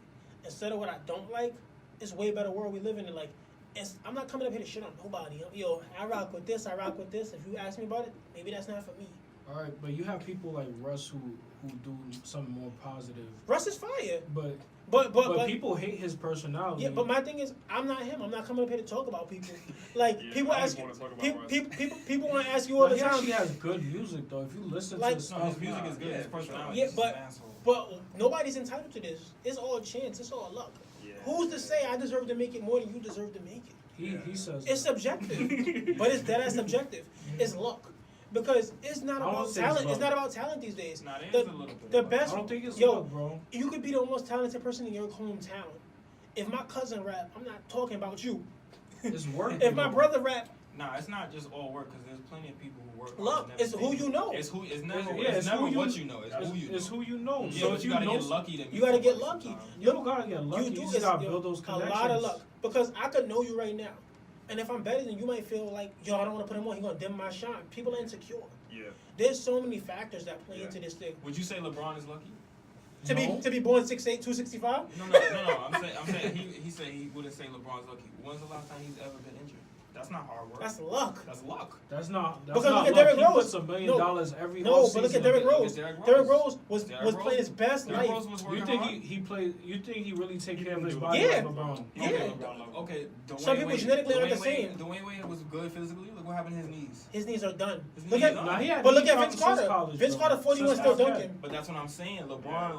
instead of what I don't like, it's a way better world we live in. And like, I'm not coming up here to shit on nobody. Yo, I rock with this. I rock with this. If you ask me about it, maybe that's not for me. All right, but you have people like Russ who do something more positive. Russ is fire, But but people hate his personality. yeah. But my thing is, I'm not him. I'm not coming up here to talk about people. Like Yeah, people I ask just wanna talk about people, Russ. people want to ask you all But the he time. actually has good music though. If you listen Like- to his No, stuff, his music is good. Yeah, His for sure. personality. Yeah, is but- an asshole. But nobody's entitled to this. It's all chance. It's all luck. Yeah. Who's to say I deserve to make it more than you deserve to make it? he says It's that. subjective, but it's dead as subjective. It's luck, because it's not I don't about think it's talent. It's luck. not about talent these days. Nah, there The- is a little bit. The of best, I don't think it's yo, luck, bro. you could be the most talented person in your hometown. If my cousin rap, I'm not talking about you. It's work. If my bro. brother rap, Nah, it's not just all work because there's plenty of people who work. hard luck. and never It's make who it. you know. It's never. Yeah, it's it's never who you- what you know. It's who you know. It's who you know. Yeah, So but if you you gotta know, get lucky to. you gotta get lucky. you don't gotta get lucky. You, do just is, gotta yo, build those a connections. lot of luck. Because I could know you right now, and if I'm better than you, might feel like, yo, I don't want to put him on. He's gonna dim my shine. People are insecure. Yeah. There's so many factors that play Yeah. into this thing. Would you say LeBron is lucky? No. To be born 6'8", 265. No. I'm saying he said he wouldn't say LeBron's lucky. When's the last time he's ever been injured? That's not hard work. That's luck. That's luck. That's not. That's Because not look at luck. Derrick He Rose. puts $1 million every No, offseason. but look at Derrick Look at Rose. Derrick Rose. Derrick Rose was Derrick playing Rose- his best Derrick life. Rose was You working think hard. he played? You think he really take He care of can his do body it. like Yeah. LeBron? Yeah. Okay. Dwayne Some people Wade- genetically aren't the Dwayne Wade- same. Dwayne Wade was good physically. Look what happened to his knees. His knees are done. His Look knees at, are Nah, done. he had but look knee at Vince problems since Carter. college, Vince bro. Carter, 41 Since still college. dunking. But that's what I'm saying. LeBron, Yeah.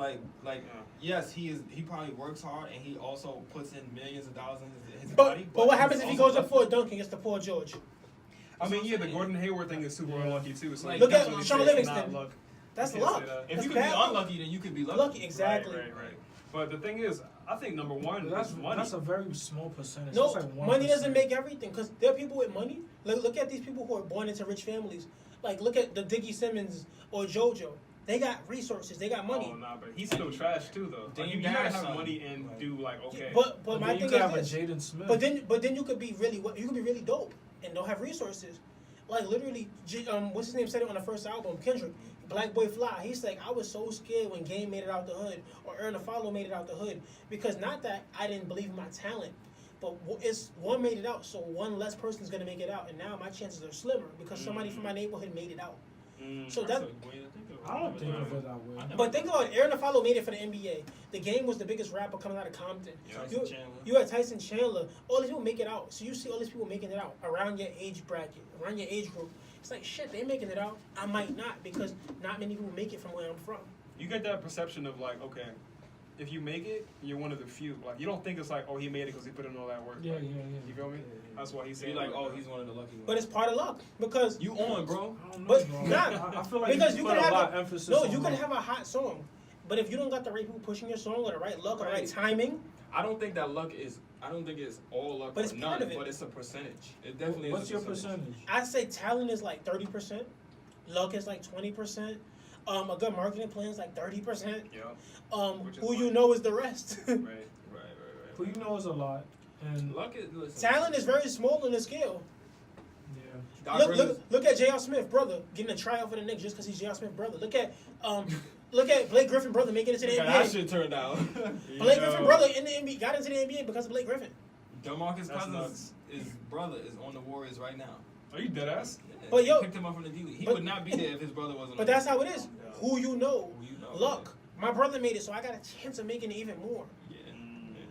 like, yes, he probably works hard and he also puts in millions of dollars in his But body. what he's happens if he also goes up lucky. for a dunk against the Paul George? I mean, yeah, the Gordon Hayward thing is super unlucky too. So Like, Look that's at what Sean I'm saying. it's not Livingston. luck. That's You can't luck. say that. If That's you could be bad. unlucky, then you could be lucky. Lucky, exactly. Right. But the thing is, I think number one That's is money. that's a very small percentage. No, That's like 1%. money doesn't make everything. Because there are people with money. Look at these people who are born into rich families. Like, look at the Diggy Simmons or JoJo. They got resources. They got money. Oh, nah, but he's still trash too, though. Dame Like, you gotta Dash have son. money and Right. do like okay. But But my then you thing could have a is this. Jaden Smith. But then you could be really really dope and don't have resources. Like literally, what's his name said it on the first album, Kendrick. Black Boy Fly. He's like, I was so scared when Game made it out the hood or Earn to Follow made it out the hood because not that I didn't believe in my talent, but it's one made it out, so one less person's gonna make it out, and now my chances are slimmer because somebody from my neighborhood made it out. So that. I don't think of it that way. But think about it, Aaron Follow made it for the NBA. The Game was the biggest rapper coming out of Compton. Tyson Chandler. You had Tyson Chandler. All these people make it out. So you see all these people making it out around your age bracket, around your age group. It's like, shit, they making it out. I might not because not many people make it from where I'm from. You get that perception of like, okay, if you make it, you're one of the few. Like you don't think it's like, oh, he made it because he put in all that work. Yeah, Like, yeah, yeah. You feel me? That's why he's So saying you're like, that. oh, he's one of the lucky ones. But it's part of luck because You on, bro. I don't know, But bro. nah, I feel like because you you put can a have lot a- of emphasis no, on you can luck. have a hot song, but if you don't got the right people pushing your song or the right luck or the right Right. timing, I don't think that luck is. I don't think it's all luck But or it's none, part of it. but it's a percentage. It definitely What's is. your percentage? I'd say talent is like 30%, luck is like 20%, a good marketing plan is like 30%. Yeah. Which is Who you money. know is the rest. Right. Who you know is a lot, and Luck is. Listen, Talent is very small in the scale. yeah. Doc Look, Rivers- look at J.R. Smith, brother, getting a tryout for the Knicks just because he's J.R. Smith, brother. Look at Look at Blake Griffin brother making it to the Look how that NBA. shit turned out. Blake Griffin brother in the NBA got into the NBA because of Blake Griffin. DeMarcus That's Cousins, nuts. his brother, is on the Warriors right now. Are you dead ass? Yeah, But they yo- picked him up from the D League. He but- would not be there if his brother wasn't. But on that's the how it is. Yeah. Who you know. Who you know, Look, my brother made it, so I got a chance of making it even more. Yeah.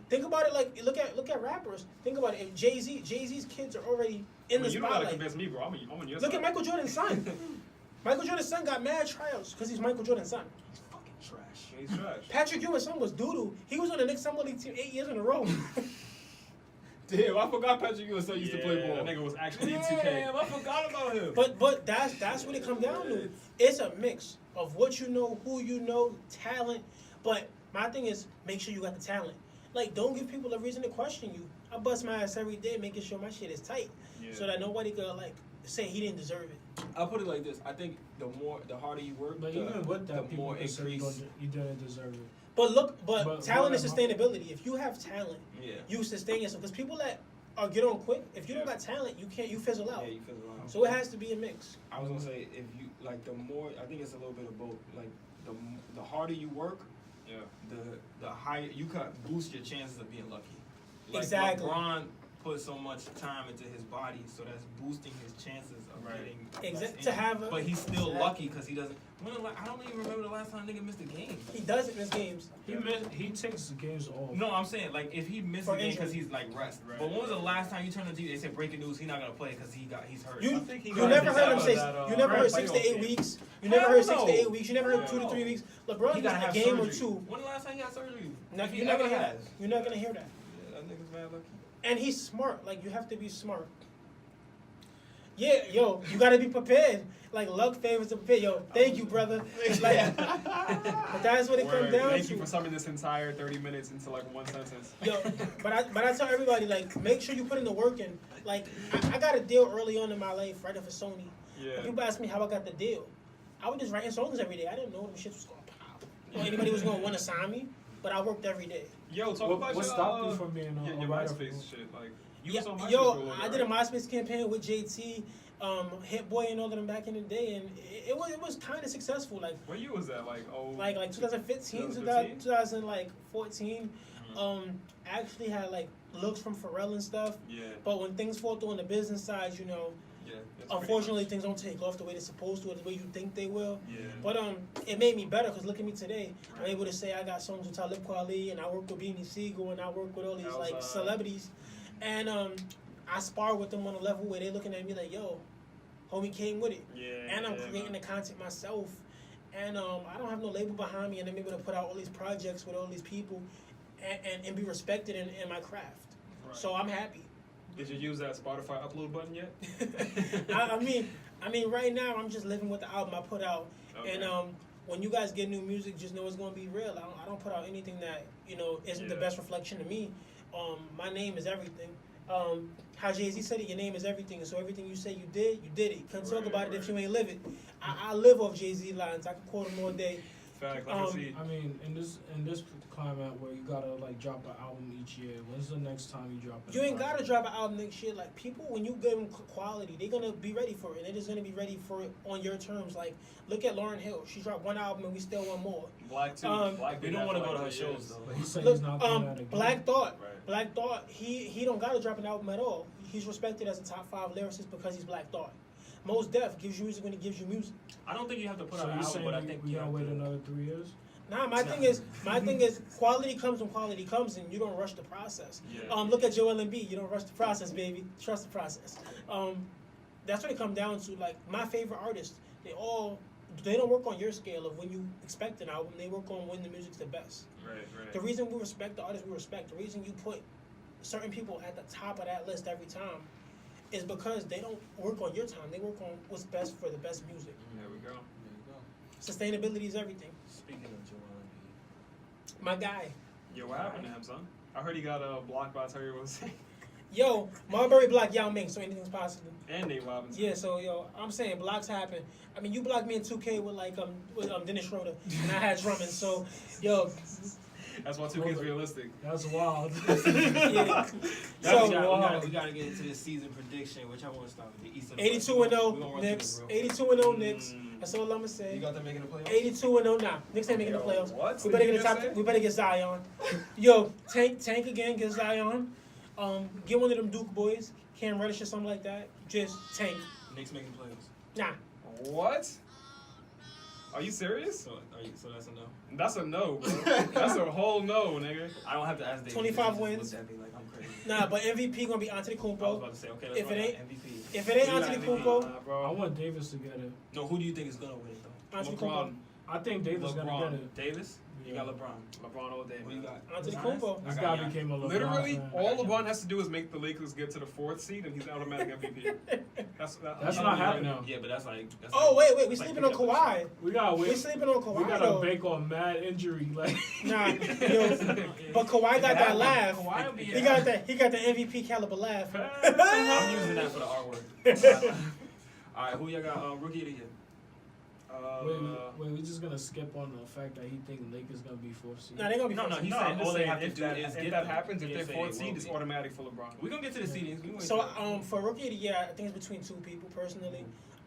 Think about it like look at rappers. Think about it. If Jay-Z's kids are already in the You don't gotta spotlight. convince me, bro. I'm on your Look side. at Michael Jordan's son. Michael Jordan's son got mad tryouts because he's Michael Jordan's son. He's fucking trash. He's trash. Patrick Ewing's son was doo-doo. He was on the Knicks Summer League team 8 years in a row. Damn, I forgot Patrick Ewing still used to play ball. That nigga was actually in 2K. Damn, I forgot about him. But that's what it comes down to. It's a mix of what you know, who you know, talent. But my thing is, make sure you got the talent. Like, don't give people a reason to question you. I bust my ass every day, making sure my shit is tight, Yeah. so that nobody could like say he didn't deserve it. I'll put it like this. I think the harder you work, But the, even with the that, people more can say you increase. didn't deserve it. But look, But talent is what am I- sustainability. If you have talent, Yeah. you sustain yourself. Because people that are get on quick, if you don't got talent, you fizzle out. Yeah, you feel around. So it has to be a mix. I was gonna say if you like the more, I think it's a little bit of both. Like the harder you work, Yeah. the higher you can boost your chances of being lucky. Like Exactly. LeBron put so much time into his body, so that's boosting his chances of Right. getting less To injured. have a, But he's still Exactly. lucky because he doesn't. I don't even remember the last time nigga missed a game. he does it in his games. He takes the games off. No, I'm saying like if he missed For a game because injury. he's like rest. Right. But when was the last time you turned on TV? They said breaking news. He's not gonna play because he's hurt. You, I think he you got never his heard him out say. of that, You never heard playoff 6 to 8 game. weeks. You never Hell heard 6 to no. 8 weeks. You never heard Yeah. 2 to 3 weeks. He LeBron gotta missed have a game surgery. or two. When the last time he had surgery? No, If he you're not ever gonna has. hear. You're not gonna hear that. Yeah, that nigga's mad lucky. And he's smart. Like, you have to be smart. Yeah, yo, you gotta be prepared. Like, luck favors the prepared. Yo, thank you, brother. Like, but that's what it comes Word. down Thank to. you for summing this entire 30 minutes into like one sentence. Yo, but I tell everybody, like, make sure you put in the work in. Like, I got a deal early on in my life, writing for Sony. Yeah. People ask me how I got the deal. I was just writing songs every day. I didn't know them shit was gonna pop. Or anybody was gonna want to sign me, but I worked every day. Yo, talk about What your, stopped you from being your, a your writer? MySpace shit? Like, you Yeah, was on MySpace for a yo, little bit, I did a right? MySpace campaign with JT, Hit Boy, and all of them back in the day, and it was kind of successful. Like What year was that? Like, oh. like 2015, 2015? 2014. Actually had like looks from Pharrell and stuff. Yeah. But when things fall through on the business side, you know, Yeah. That's pretty unfortunately much- things don't take off the way they're supposed to, or the way you think they will. Yeah. But it made me better because look at me today. I'm able to say I got songs with Talib Kweli, and I work with Beanie Siegel, and I work with all these like Outside. celebrities, and I spar with them on a level where they looking at me like, yo, homie came with it, Yeah. and I'm yeah, creating the content myself, and I don't have no label behind me, and I'm able to put out all these projects with all these people, and be respected in my craft. Right. So I'm happy. Did you use that Spotify upload button yet? I mean, right now I'm just living with the album I put out, Okay. and when you guys get new music, just know it's gonna be real. I don't put out anything that isn't the Yeah. best reflection of me. My name is everything. How Jay-Z said it, your name is everything. So everything you say you did it. Couldn't talk Right, about it if right. you ain't live it. I live off Jay-Z lines. I can quote them all day. Fact, I can see. I mean, in this climate where you gotta like drop an album each year, when's the next time you drop it? You ain't gotta drop an album next year. Like, people, when you give them quality, they're gonna be ready for it. They're just gonna be ready for it on your terms. Like, look at Lauryn Hill. She dropped one album and we still want more. Black too. Black We did don't that want to for go to like her 3 years. shows though. But he said Look, he's not doing that again. Black Thought. Right. Black Thought, he don't gotta drop an album at all. He's respected as a top 5 lyricist because he's Black Thought. Mos Def gives you music when he gives you music. I don't think you have to put So out an you're album, saying but I think we you gotta have wait to. another 3 years? Nah, my thing is quality comes when quality comes, and you don't rush the process. Yeah. Look at Joel Embiid. You don't rush the process, baby. Trust the process. That's what it comes down to. Like, my favorite artists, they don't work on your scale of when you expect an album. They work on when the music's the best. Right, right. The reason we respect the artists we respect, the reason you put certain people at the top of that list every time, is because they don't work on your time. They work on what's best for the best music. There we go. Sustainability is everything. Speaking of Joel Embiid, My guy. Yo, what happened to him, son? I heard he got blocked by Terry Rose Yo, Marbury blocked Yao Ming, so anything's possible. and Nate Robinson. Yeah, so yo, I'm saying blocks happen. I mean, you blocked me in 2K with Dennis Schroeder, and I had Drummond. So, yo, That's why 2K's realistic. That's wild. yeah. so So, we gotta get into the season prediction. Which I want to start with the Eastern. 82-0 We're gonna run through Knicks. this real quick. 82-0 Knicks. That's all I'm gonna say. You got them making the playoffs? 82-0. Nah, Knicks ain't making the Yo, playoffs. what? We better Did get you a just top. say? We better get Zion. Yo, tank again. Get Zion. Get one of them Duke boys, Cam Reddish or something like that. Just tank. Knicks making the playoffs. Nah. What? Are you serious? So that's a no. That's a no, bro. That's a whole no, nigga. I don't have to ask David. 25 He just wins. looked at me like I'm crazy. Nah, but MVP gonna be Antetokounmpo. I was about to say, okay, let's If run it out ain't- MVP. If it ain't Who you got Antetokounmpo, Nah, I bro. want Davis to get it. No, who do you think is gonna win it though? Antetokounmpo. LeBron. I think Davis gonna get LeBron. it. Davis? You got LeBron. LeBron all day, Who you man. got? Antetokounmpo. This I guy got Giannis. became a LeBron Literally, fan. all LeBron has to do is make the Lakers get to the 4th seed, and he's automatic MVP. That's I'm not telling you happening. right now. Yeah, but that's like. That's Oh like, wait, we like sleeping on picking up Kawhi. We gotta We wait. sleeping on Kawhi We gotta though. bank on mad injury. Like Nah, yo, but Kawhi got that laugh. Kawhi will be He got that. He got the MVP caliber laugh. I'm using that for the artwork. All right, who y'all got? Rookie of the year. wait, we just gonna skip on the fact that he think Lakers gonna be 4th seed. Nah, they gonna be. No, first. he No, said I'm just all they saying, have to if do that, is if get that them. happens, He if didn't they're say 4th it seed, will it's be. automatic for LeBron. We're gonna get to the seedings. We So for rookie of the year, I think it's between two people personally.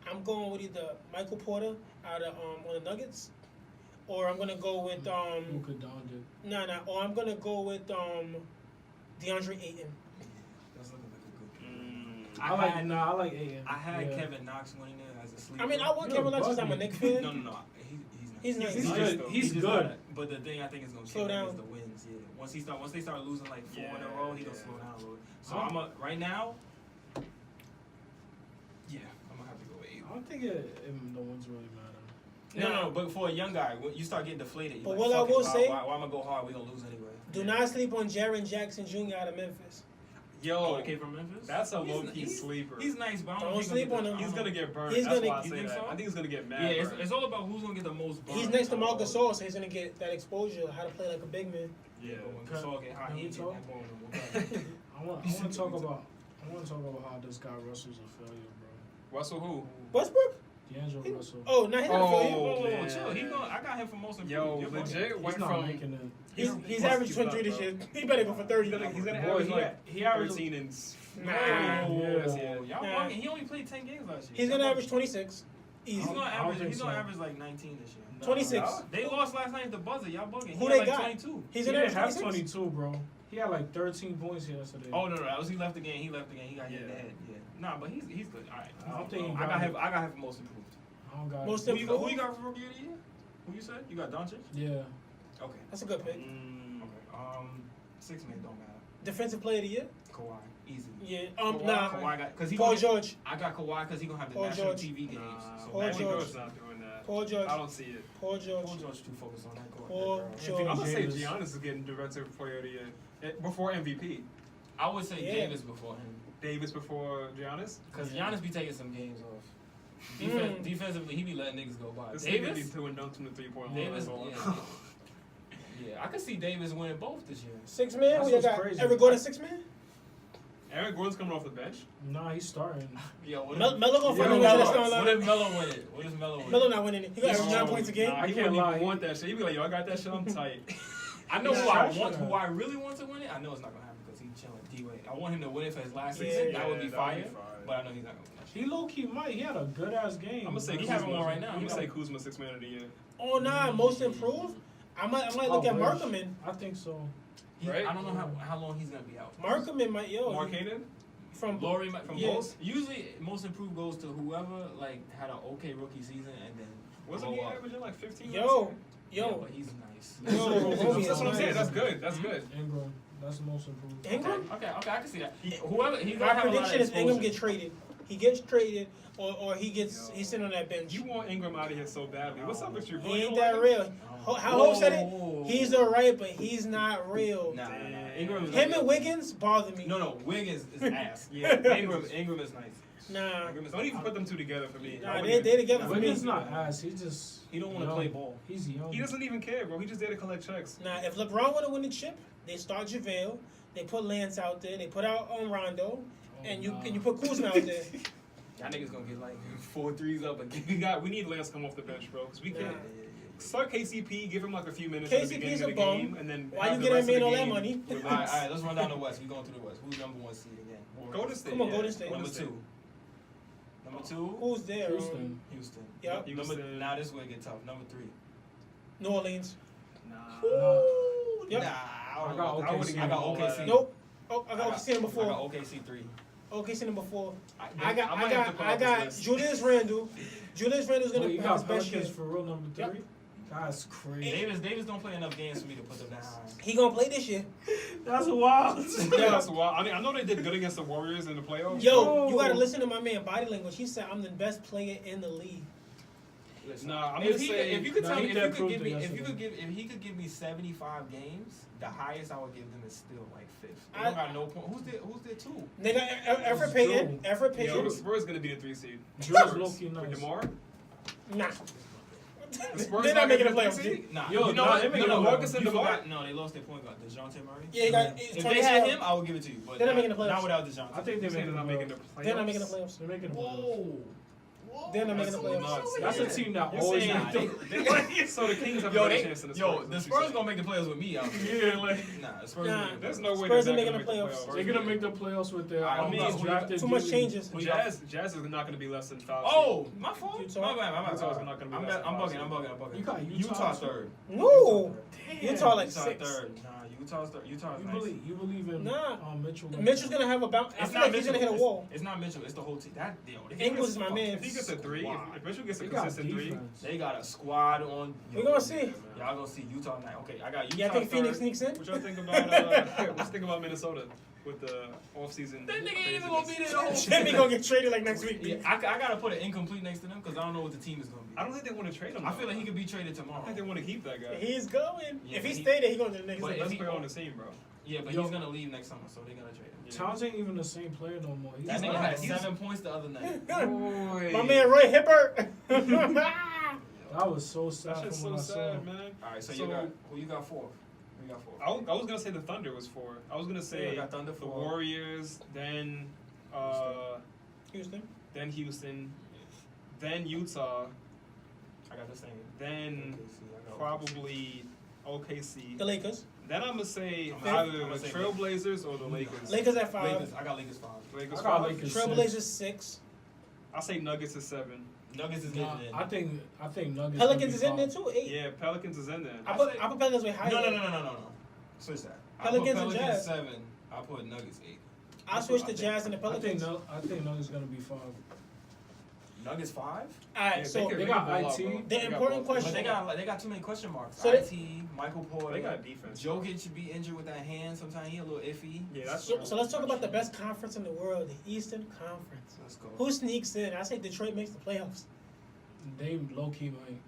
I'm going with either Michael Porter out of on the Nuggets, or I'm gonna go with Luka Doncic. or I'm gonna go with DeAndre Ayton. That's looking like a good. I like Ayton. I had Yeah. Kevin Knox winning it as a sleeper. I mean, I want You're Kevin Knox because bugging. I'm a Knicks fan. No. He's nice. He's nice, good. though. He's just good. not- but the thing I think is gonna Slow kill him down. is the wins. Yeah. Once they start losing like 4 in a row, he gonna Yeah. slow down a little. So Huh? right now. Yeah, I'm gonna have to go with I Ayton. don't think the wins really matter. No, but for a young guy, when you start getting deflated. You're But like, what I fuck it, will say- why am I go hard? We gonna lose anyway. Do not sleep on Jaren Jackson Jr. out of Memphis. Oh, it came from Memphis. That's a He's- low-key he's- sleeper. He's nice, but I don't, Don't know if sleep gonna on get him. the- He's gonna get burned. He's That's gonna- why I You say think that. so? I think he's gonna get mad. Yeah, it's, burned. it's all about who's gonna get the most burn. He's next to Marcus Gasol, so he's gonna get that exposure, how to play like a big man. Yeah. But when Gasol get hot, Can he we ain't getting talk? that ball no more. I want to talk about how this guy Russell's a failure, bro. Russell who? Westbrook? D'Angelo Russell. Oh, no, he's not a failure. Oh, Whoa, man. chill. I got him for most improved. Yo, You're bugging. legit He's went not from. making it. He's averaged 23 this year. He better go for 30. He's gonna Boy, average like he averaged 13 and Nah. Yeah. Y'all Nah. bugging. He only played 10 games last year. He's gonna average 26. He's Easy. gonna I don't average. think He's gonna so. average like 19 this year. 26. They lost last night at the buzzer. Y'all bugging. Who he they had like got? 22. He's He gonna didn't average have 26. 22, bro. He had like 13 points yesterday. Oh no, that was he left the game. He got hit in the Yeah. head. Yeah. Nah, but he's good. All right. I don't think he I got got it. him. I got him for most improved. I don't got Most it. Who you got for rookie of the year? Who you said? You got Doncic? Yeah. Okay. That's a good pick. Okay. 6 man don't matter. Defensive player of the year? Kawhi, easy. Yeah. Kawhi, Nah. Kawhi got because he. Paul gonna- George. I got Kawhi because he gonna have the Paul national George. TV games. Nah, So Paul that's- Paul George. George's not doing that. Paul George. I don't see it. Paul George. Paul George too focused on that. Paul That George. I'm gonna say Davis. Giannis is getting defensive player of the year before MVP. I would say Yeah. Davis before him Davis before Giannis. because Giannis be taking some games off. Mm. Defensively, he be letting niggas go by. This nigga be Davis. doing dunks from the 3-point line. Davis. That's all. Yeah. Yeah, I could see Davis winning both this year. 6 man? That's Who you what's got? crazy. Eric Gordon 6 man? Eric Gordon's coming off the bench. Nah, he's starting. Yo, what Melo gonna Yeah, find a way to Melo. the starting What lineup. if Melo win it? What if Melo win Melo it? not winning it. He got average 9 points a game. Nah, I he can't wouldn't lie. even want that shit. He'd be like, yo, I got that shit. I'm tight. I know Yeah, who I sure, want, sure. who I really want to win it. I know it's not gonna happen because he's chilling D-Wade. I want him to win it for his last Yeah, season. That would be that'd fire. be fire. But I know he's not gonna win that shit. He low key might. He had a good ass game. I'm gonna say He Kuzma. having one right now. I'm He gonna say got- Kuzma 6 man of the year. Oh, nah. Most improved? I might look at wish. Markman. I think so. Right? I don't know how long he's gonna be out. Markman might, Mark Cannon from Laurie from Yeah. Bulls. Usually, most improved goes to whoever like had an okay rookie season and then wasn't blow he up. averaging like 15? Yo, Yeah, yo. but he's nice. Yo, homie, That's what I'm saying. nice. That's good. That's good. Ingram. That's the most improved. Ingram? Okay, I can see that. Whoever he's My gonna have a lot of prediction is Ingram exposure. get traded. He gets traded, or he's sitting on that bench. You want Ingram out of here so badly. What's up with you, bro? He You ain't don't that like real. How Hope said it? Whoa. He's alright, but he's not real. Nah. Ingram is Him and Wiggins bother me. No, Wiggins is ass. Yeah, Ingram is nice. Nah. Ingram is Don't even put them two together for me. Nah, they together for me. Wiggins not ass. He just. He don't want to young. play ball. He's young. He doesn't even care, bro. He just there to collect checks. Nah, if LeBron want to win the chip, they start JaVale. They put Lance out there. They put out Rondo, and you put Kuzma out there. Y'all niggas gonna get like 4 threes up again. We need Lance to come off the bench, bro. Because we Nah. can't start KCP, give him like a few minutes at the KCP beginning is of a the bum. game, and then Why have you the get rest that of man the all that game money? with All Lance. right, let's run down the West. We going through the West. Who's number 1 seed again? Golden State. Come on, yeah. Golden State. Number Golden State. 2. Number 2, Who's there? Houston. Houston. Yep. Houston. Now this way get tough. Number 3. New Orleans. Nah. Ooh, yep. Nah, I got I would've OKC. given I got all OKC. that. Nope. Oh, I got OKC number I 4. got OKC 3. OKC number 4. I might have to pull I up got this list. Julius Randle. Julius Randle's gonna Wait, you have his got best year. Pelicans for real number 3? Yep. That's crazy. Davis don't play enough games for me to put them that high. He gonna play this year. That's wild. Yeah, that's wild. I mean, I know they did good against the Warriors in the playoffs. Yo, you Oh. gotta listen to my man body language. He said I'm the best player in the league. Listen, Nah, I'm if just he saying. if you could Nah, tell he me, did if prove it he could yesterday. give me 75 games, the highest I would give them is still like 5th. They I- don't got no point. Who's there 2? They got Efra It's Payton. Drew. Efra Yo, Payton. the Spurs gonna be the 3 seed. Drew's low-key With nice. DeMar. Nah. The Spurs They're not making the gonna be playoffs. 3 seed? Nah, Yo, you know nah, what? they No, making no, the Marcus playoffs. and You DeMar. No, they lost their point guard, DeJounte Murray. Yeah, he got. If It's they 27. had him, I would give it to you. But They're not making the playoffs. Not without DeJounte. I think They're they're not making the playoffs. They're not making the playoffs. They're making the playoffs. Whoa. They're not making the That's playoffs. nuts. That's a team that You're always saying make the So the Kings have a Yo, better they, chance than the Spurs. yo, is the what Spurs you gonna make the playoffs with me out there. Yeah, like Nah, the Spurs. Nah. gonna make the There's playoffs. no way Spurs they're are not making gonna the make playoffs. they're gonna make the playoffs with their I mean, drafted. Too much dude. changes. Jazz is not gonna be less than 5. Oh, my fault. Utah? My bad. Utah's not gonna be I'm less than bugging. 5. I'm bugging. You got Utah Utah third. No. Damn. Utah like Utah 6. third. Nah, Utah's third. Utah's You nice. believe in Nah. Mitchell? Mitchell's gonna have a bounce. I It's feel not like he's Mitchell. gonna hit a wall. It's not Mitchell. It's the whole team. That deal. Ingles is my man. If he gets a 3, if Mitchell gets a They got consistent 3, defense. They got a squad on. We gonna see. Y'all gonna see Utah tonight. Okay, I got Utah Yeah, I think third. Phoenix sneaks in. what y'all think about what you think about Minnesota with the offseason? That nigga ain't even gonna be there the whole Jimmy season. gonna get traded like next week. Yeah, I gotta put an incomplete next to them because I don't know what the team is gonna be. I don't think they want to trade him. I feel though. like he could be traded I tomorrow. think they want to keep that guy. He's going. Yeah, If he but stay there, he going to the next but league. if Let's he- play on the team, bro. Yeah, but Yo. he's gonna leave next summer, so they're gonna trade him. Yeah. Towns ain't even the same player no more. He's That nigga not. had He's- 7 points the other night. Boy. My man Roy Hibbert. That was so sad That's just from so when I saw sad, him. man. All right, so So- you got who you got fourth? Who you got fourth? I was gonna say the Thunder was 4. I was gonna say Yeah, I got Thunder the 4. Warriors, then Houston. Houston, then Utah, I got the same. then OKC, I got probably OKC. The Lakers. Then I'm gonna say I'm either gonna the say Trailblazers or the Lakers. Lakers at OKC. 5. Lakers. I got Lakers 5. Lakers I got five. Lakers. Trailblazers 6. I'll say Nuggets is 7. Nuggets is getting Nah, in. I think Nuggets. Pelicans is gonna in be there too. 8. Yeah, Pelicans is in there. I put Pelicans way higher. No. Switch that. Pelicans I and put Jazz. Pelicans 7. I put Nuggets 8. I switched the Jazz and the I think Pelicans. I think Nuggets gonna be 5. Nuggets 5. Alright, Yeah, so could- they could got ball out, IT. bro. The They got important ball. But question- they got too many question marks. So IT, Michael Porter. They got defense. Jokic should be injured with that hand. Sometimes he a little iffy. Yeah, that's so let's talk about the best conference in the world, the Eastern Conference. Let's go. Who sneaks in? I say Detroit makes the playoffs. They low key might.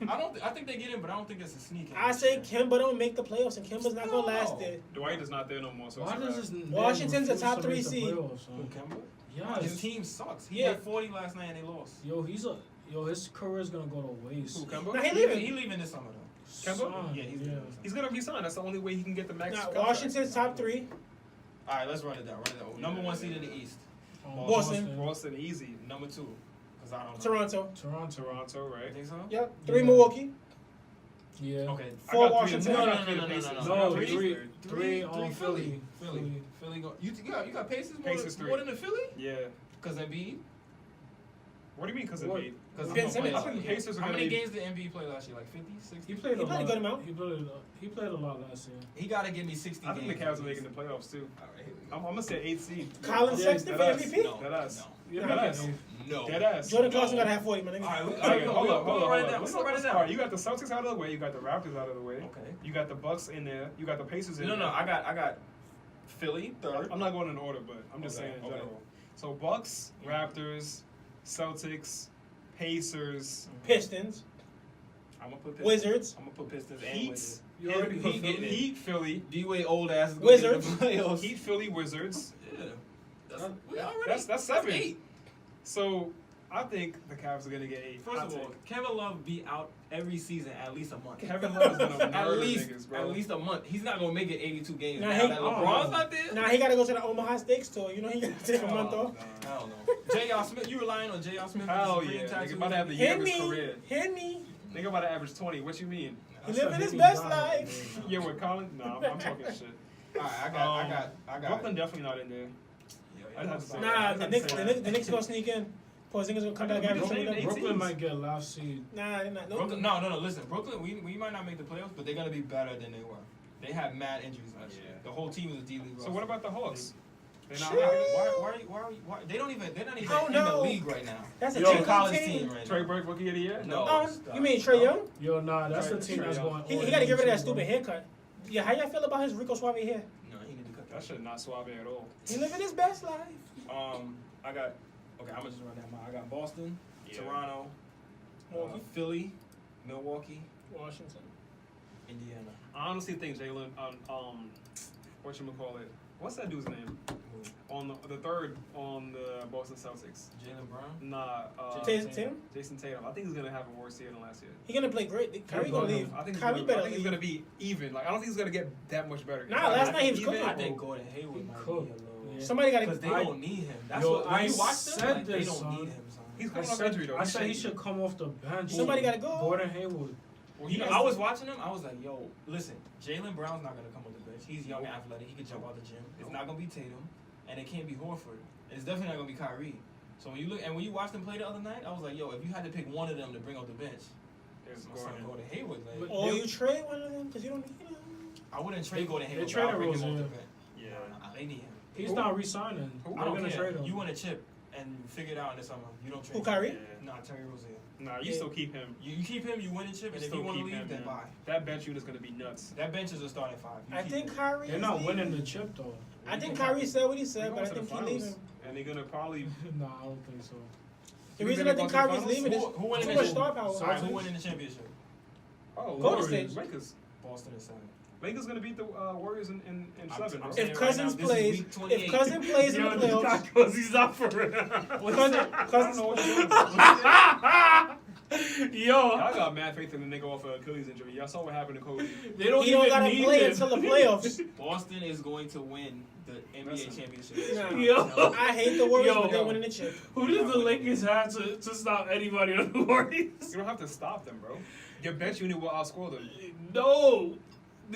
I think they get in, but I don't think it's a sneak. I say Kemba don't make the playoffs, and Kemba's not gonna last No. there. Dwight is not there no more. So Why it's a does wrap. this? man Washington's a refuse top to 3 make the seed. playoffs, Who, son? Kemba? Yes. His team sucks. He Yeah. had 40 last night and they lost. Yo, his career's gonna go to waste. Who, Kemba? Nah, he leaving. He leaving this summer though. Kemba? Son, Yeah, he's yeah. leaving. He's gonna resign. That's the only way he can get the max. Now, contract. Washington's top 3. All right, let's run it down. Number 1 seed in the East. Boston. Boston easy. Number 2, because I don't know. Toronto. Toronto. Toronto, You right? think so? Yep. 3 Yeah. Milwaukee. Yeah. Okay. I 4 got Washington. I got No, three no, the no, Pacers. no, no, I no. got No, three. three on Philly. Philly. Philly go. You got Pacers more, Pacers more 3. than the Philly? Yeah. Because Embiid. What do you mean? Because of What? Embiid? Because Ben Simmons. I think the Pacers are How gonna many be- games did Embiid play last year? Like 50, 60? He played He a played a lot. good amount. He played a lot last year. He got to give me 60 I games. think the Cavs are making the playoffs too. All right, here we I'm go. gonna say 8th seed. Colin Yeah, Sexton for that ass. MVP. No, Dead ass. Yeah, Nah. they Dead can- ass. No. Dead ass. Jordan No. Clarkson gotta have 40, my nigga. All right, Okay, hold up. Go right now. Let's Go right All now. right, you got the Celtics out of the way. You got the Raptors out of the way. Okay. You got the Bucks in there. You got the Pacers in No, there. I got Philly third. I'm not going in order, but I'm just Okay, saying in okay. general. So Bucks, Raptors, Celtics, Pacers, Pistons. I'm gonna put Pistons. Wizards. I'm gonna put Pistons and Heat. Wizards. You already put Heat Philly. getting it. Heat, Philly, D-Wade old ass is gonna Wizards. get in the playoffs. Heat, Philly, Wizards. Yeah. That's 7. 8. So I think the Cavs are gonna get 8. First of all, Kevin Love be out every season at least a month. Kevin Love is gonna at murder least niggas, bro. at least a month. He's not gonna make it 82 games. Nah, Now he- that LeBron's not there. Now he gotta go to the Omaha Steaks tour. You know he gotta take a Oh, month off. I don't know. J.R. Smith, you relying on J.R. Smith? Hell for his yeah, supreme nigga tattoos? about to have the year of his Henny. career. Henny. Nigga about to average 20. What you mean? He That's living a his Henny best Diamond, life. man. Yeah, with Colin? No, I'm talking shit. All right, I got. Brooklyn definitely not in there. Yo, I'd have to say Nah, I'd the have to Knicks, say the that. Knicks, the Knicks gonna sneak in. Porzingis gonna come I back mean, after the training same up? eight Brooklyn teams. might get last seed. Nah, they're not. Brooklyn, no. Listen, Brooklyn, we might not make the playoffs, but they're gonna be better than they were. They had mad injuries last year. Yeah. The whole team is a D League. So what about the Hawks? They're not Shit. making it? Why? They're not even Oh, in the no. league right now. That's a They're a G-League college team. team right Trey now. Burke rookie of the year? No. Oh, stop. you mean Trey Young? Yo, nah, that's Trey- the team Trey that's Young. going. He all got to get rid of that in, stupid bro. haircut. Yeah, how y'all feel about his Rico Suave hair? No, he need to cut That shit not suave at all. He living his best life. I got. Okay, I'm gonna just run down mine. I got Boston, Yeah. Toronto, Milwaukee. Philly, Milwaukee, Washington. Indiana. I honestly think Jalen, whatchamacallit, what's that dude's name? On the third on the Boston Celtics. Jalen Brown. Nah, Tatum? Jason Tatum. I think he's gonna have a worse year than last year. He gonna play great. Kyrie gonna leave. I think he's Kyrie gonna, better I think he's leave. gonna be even. Like I don't think he's gonna get that much better. Nah, last night he was Even- cooking. I think Gordon Hayward might be a Cook. little. Yeah. Somebody got Because to. they don't need him. That's Yo, what when I you watch said them, like, they this, don't son. need him, son. He's I coming off said, injury though. I said he should come off the bench. Somebody gotta go. Gordon Hayward. Well, You know, has- I was watching him. I was like, yo, listen, Jalen Brown's not gonna come off the bench. He's young and athletic. He can jump out the gym. It's not gonna be Tatum, and it can't be Horford. And it's definitely not gonna be Kyrie. So when you look and when you watched them play the other night, I was like, yo, if you had to pick one of them to bring off the bench, It's my son Gordon. Gordon Hayward. Like, But- Or you trade one of them because you don't need him. I wouldn't trade Gordon they Hayward. but traded I'll bring him off Rozier. the bench. Yeah. Nah, they need him. He's Who? not resigning. Who? I They're don't gonna care. trade him. You want a chip and figure it out in the summer. You don't trade. Who, Kyrie? Yeah. Nah, Terry Rozier. Nah, you Yeah. still keep him. You keep him, you win a chip, You and if still you want to keep leave, him. then man. buy. That bench unit's gonna be nuts. That bench is a starting five. You I keep think him. Kyrie. They're is not leaving. winning the chip though. I think Kyrie said what he They're said, going but I to the think he's finals, leaving. and they're gonna probably. Nah, I don't think so. The You reason think I think they're going Kyrie's to the leaving is Who won too in much the star power. All right, who won in the championship? Oh, Golden Warriors, State. Lakers. Boston and 7. Lakers gonna beat the Warriors in I'm 7. saying Right? it If right Cousins now, this is plays, week 28. if Cousins plays in the playoffs, Cause he's out for real. Cousins what plays. you're doing. Yo, Y'all got mad faith in the nigga off of Achilles injury. Y'all saw what happened to Kobe. they don't He even don't gotta need play him. until the playoffs. Boston is going to win the NBA Listen. championship. Nah. Yo. I hate the Warriors, Yo. but they're winning the chip. Who did the Lakers have to stop anybody on the Warriors? You don't have to stop them, bro. Your bench unit will outscore them. No.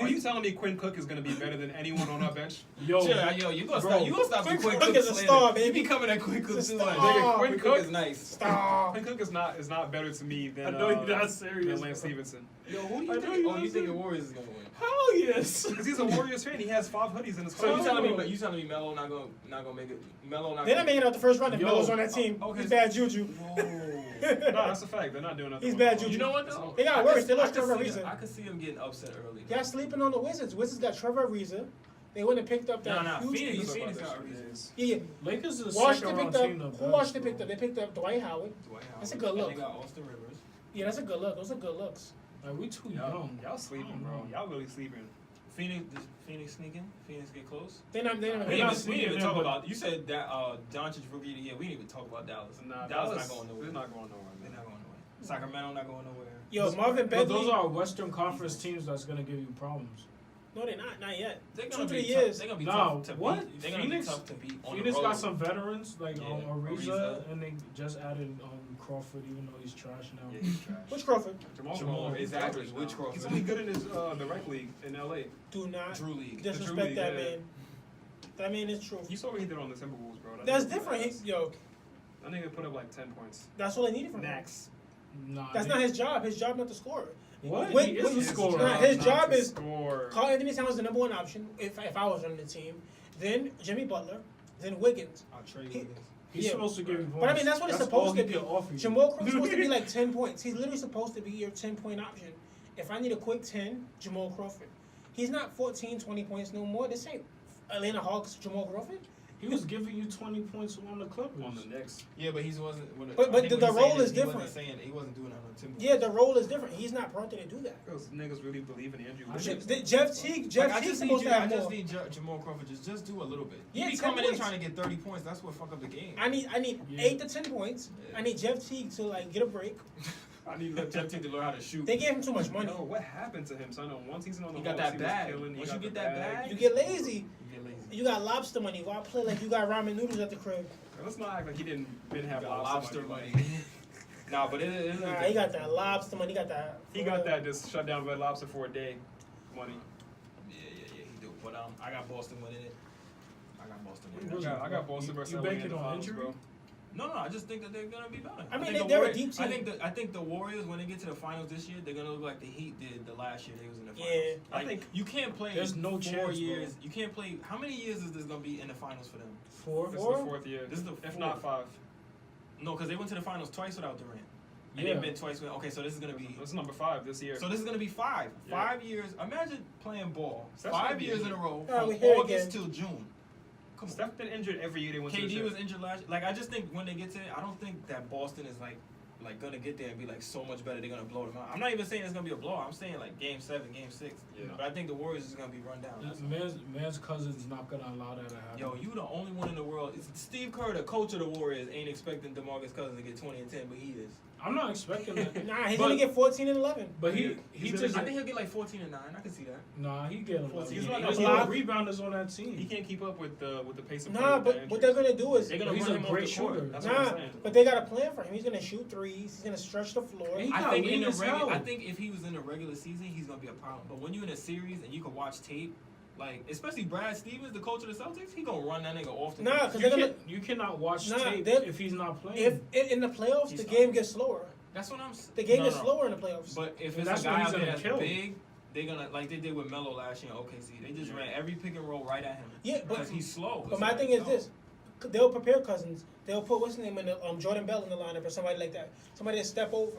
Are you telling me Quinn Cook is gonna be better than anyone on our bench? Yo, Yo, you gonna Bro. stop? You gonna stop Quinn the Quinn Cook Cook is a slander. star, You baby. be coming at Quinn Cook He's a too much. star. Nigga, Quinn Quinn Cook- Cook is nice. Stop. Quinn Cook is not better to me than I know you're not serious. than Lance bro. Stevenson. Yo, who do I you know think? you Oh, you listen. think the Warriors is gonna win? Hell yes. Because he's a Warriors fan. He has 5 hoodies in his So closet. you telling me Melo not gonna make it? Melo not. They're not making it out the first round if Yo. Melo's on that team. Okay. He's bad juju. Whoa. No, that's a fact. They're not doing nothing. He's with bad Melo. juju. You know what though? They got I worse. could- They lost I could Trevor see- Ariza. I could see him getting upset early. Y'all sleeping on the Wizards. Wizards got Trevor Ariza. They went and picked up that Nah, huge Phoenix- piece. Phoenix About got that shit Ariza. is- Yeah, yeah. Lakers is a Washington second round picked up. team. Who Washington picked up? They picked up Dwight Howard. Dwight Howard. That's a good And look. They got Austin Rivers. Yeah, that's a good look. Those are good looks. Like we too Y'all, young. y'all sleeping, bro. Y'all really sleeping. Phoenix sneaking? Phoenix get close? They're not. We They're didn't not even sneaking, talk but- about. You said that Doncic rookie of the year. We didn't even talk about Dallas. Nah, Dallas not going They're nowhere. not going nowhere, They're man. not going nowhere. Sacramento not going nowhere. Yo, Marvin But those Bagley. are Western Conference teams that's gonna give you problems. No, they're not. Not yet. They're 2 gonna 3 be years. Tough. They're gonna be No, tough to what? beat. They're gonna Phoenix- be tough to beat on Phoenix the road. got some veterans like Yeah, Ariza, Ariza. and they just added Crawford, even though he's trash now. Yeah, he's trash. Which Crawford? Jamal Jamal, exactly. Crawford Which now. Crawford? He's only good in his the rec league in LA. Do not Drew League. disrespect Drew League, that yeah. man. That man is true. You saw what he did on the Timberwolves, bro. That That's nigga- different. Yo, That nigga put up like 10 points. that's all they needed from him. Max. Nah, That's they- not his job. His job not to score. What? Wait, He is wait, a scorer. nah, his job to is score. Carl Anthony Towns is the number one option if I was running the team. Then Jimmy Butler. Then Wiggins. I'll trade He- Wiggins. He's Yeah. supposed to give you points. But I mean, that's what it's all supposed to he be. can offer you. Jamal Crawford's supposed to be like 10 points. He's literally supposed to be your 10-point option. If I need a quick 10, Jamal Crawford. He's not 14, 20 points no more. This ain't Atlanta Hawks, Jamal Crawford. He was giving you 20 points on the Clippers. On the Knicks. Yeah, but he wasn't. But I think the what he's role saying is he different. Wasn't saying, he wasn't doing that on Timberwolves. Yeah, the role is different. He's not prompted to do that. Those niggas really believe in Andrew I Wiggins. think- Jeff Teague Like, Teague's I just supposed need, to have I just more. need Jamal Crawford just do a little bit. Yeah, he be 10 coming in points. trying to get 30 points. That's what fuck up the game. I need Yeah. 8 to 10 points. Yeah. I need Jeff Teague to like get a break. I need Let Jeff Teague to learn how to shoot. They gave him too much money. No, what happened to him, son? On one season on the He got Hawks, that was bag. killing. He Once got you the get that bag, You get lazy. You get lazy. You got lobster money. Why play like you got ramen noodles at the crib? Let's not act like he didn't have Got lobster, lobster money. money. Nah, but it is. Nah, he got that lobster money. He got that. He got that just shut down Red Lobster for a day money. Yeah, he do. But I got Boston winning it. I got Boston winning You it. I got Boston You- versus you LA in banking the on finals, injury? bro. No, I just think that they're gonna be better. I mean, think the they're a Warriors- deep team. I think the Warriors, when they get to the finals this year, they're gonna look like the Heat did the last year they was in the finals. Yeah. Like, I think you can't play. there's no 4 chance, years. bro. You can't play. How many years is this gonna be in the finals for them? 4. This is Four? the 4th year. This is the if not 5. No, because they went to the finals twice without Durant. And Yeah. they've been twice with. Okay, so this is gonna be. This is number 5 this year. So this is gonna be 5. Yeah. 5 years. Imagine playing ball Steph's gonna 5 be years in a injured. row Alright, from we here August again. till June. Come on. Steph been injured every year they went to the KD ship. was injured last. Like I just think when they get to it, I don't think that Boston is like gonna get there and be like so much better. They're gonna blow them out. I'm not even saying it's gonna be a blowout. I'm saying like Game 7, Game 6. Yeah. But I think the Warriors is gonna be run down. That's all. Man's cousin's not gonna allow that to happen. Yo, you the only one in the world. It's Steve Kerr, the coach of the Warriors, ain't expecting DeMarcus Cousins to get 20 and 10, but he is. I'm not expecting that. Nah, he's But- gonna get 14 and 11. But Yeah, he he's just I think he'll get like 14 and 9. I can see that. nah, he get 11. He's not There's gonna no block. rebounders on that team. He can't keep up with the pace of play. Nah, with but that what injury. they're gonna do is They're gonna He's run a him great off the court. shooter. That's what I'm nah, saying. but they got a plan for him. He's gonna shoot threes. He's gonna stretch the floor. And he I got think in lean the as hell. I think if he was in the regular season, he's gonna be a problem. But when you're in a series and you can watch tape, like especially Brad Stevens, the coach of the Celtics, he gonna run that nigga off the Nah, court. 'cause You, they're gonna. you cannot watch Nah, tape they're- if he's not playing. If in the playoffs, He's the not. game gets slower. That's what I'm. The game no, gets no. slower in the playoffs. But if And it's that's a when guy he's out there gonna that's kill. big, they're gonna like they did with Melo last year in OKC. They just ran every pick and roll right at him. Yeah, but- because he's slow. But It's my like, thing is no. this: they'll prepare Cousins. They'll put what's his name in the Jordan Bell in the lineup or somebody like that. Somebody that step over.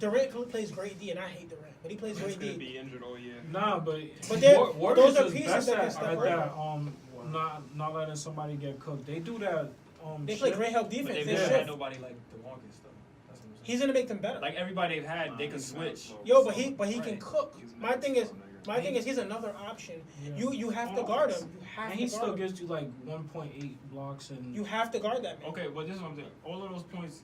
Durant plays great D, and I hate Durant, but he plays He's great gonna D. be injured all year. Nah, but they're- Warriors those are is pieces best that can at step that. over. Not letting somebody get cooked. They do that. They play shit. great help But defense. they've They never shift. had nobody like DeMarcus though. That's what I'm saying. He's gonna make them better. Like everybody they've had, they can He's not switch. slow. Yo, but he can Right. cook. He's My not thing slow, is, nigga. my thing is, he's another option. Yeah. You have to guard him. You have And to he guard still him. gives you like 1.8 blocks and You have to guard that man. Okay, but this is what I'm saying. All of those points,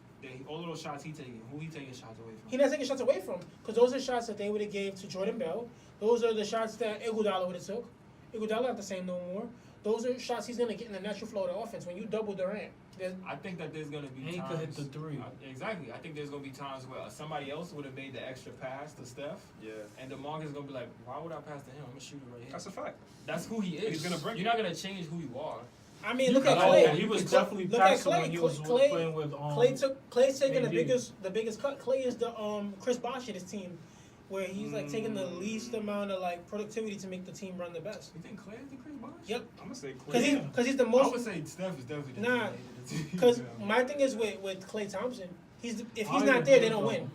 all of those shots he taking, who he taking shots away from? He not taking shots away from because those are shots that they would have gave to Jordan Bell. Those are the shots that Iguodala would have took. Iguodala not the same no more. Those are shots he's gonna get in the natural flow of the offense when you double Durant. There's- I think that there's gonna be And he times. could hit the three. Exactly. I think there's gonna be times where somebody else would have made the extra pass to Steph, Yeah. and DeMarcus gonna be like, "Why would I pass to him? I'm gonna shoot it right here." That's a fact. That's who he is. He's gonna bring You're not gonna change who you are. I mean, look at Oh, Clay. he was Clay- definitely look at passing Clay. when he was Clay- playing with Clay's taking the AD. biggest cut. Clay is the Chris Bosh of his team, where he's like taking the least amount of like productivity to make the team run the best. You think Clay is the Chris Bosh? Yep. I'm gonna say Cause Clay. he's the I most. would say Steph is definitely. the Nah, team leader. Because my thing is with Clay Thompson, if he's I not there, they agree, don't though. win.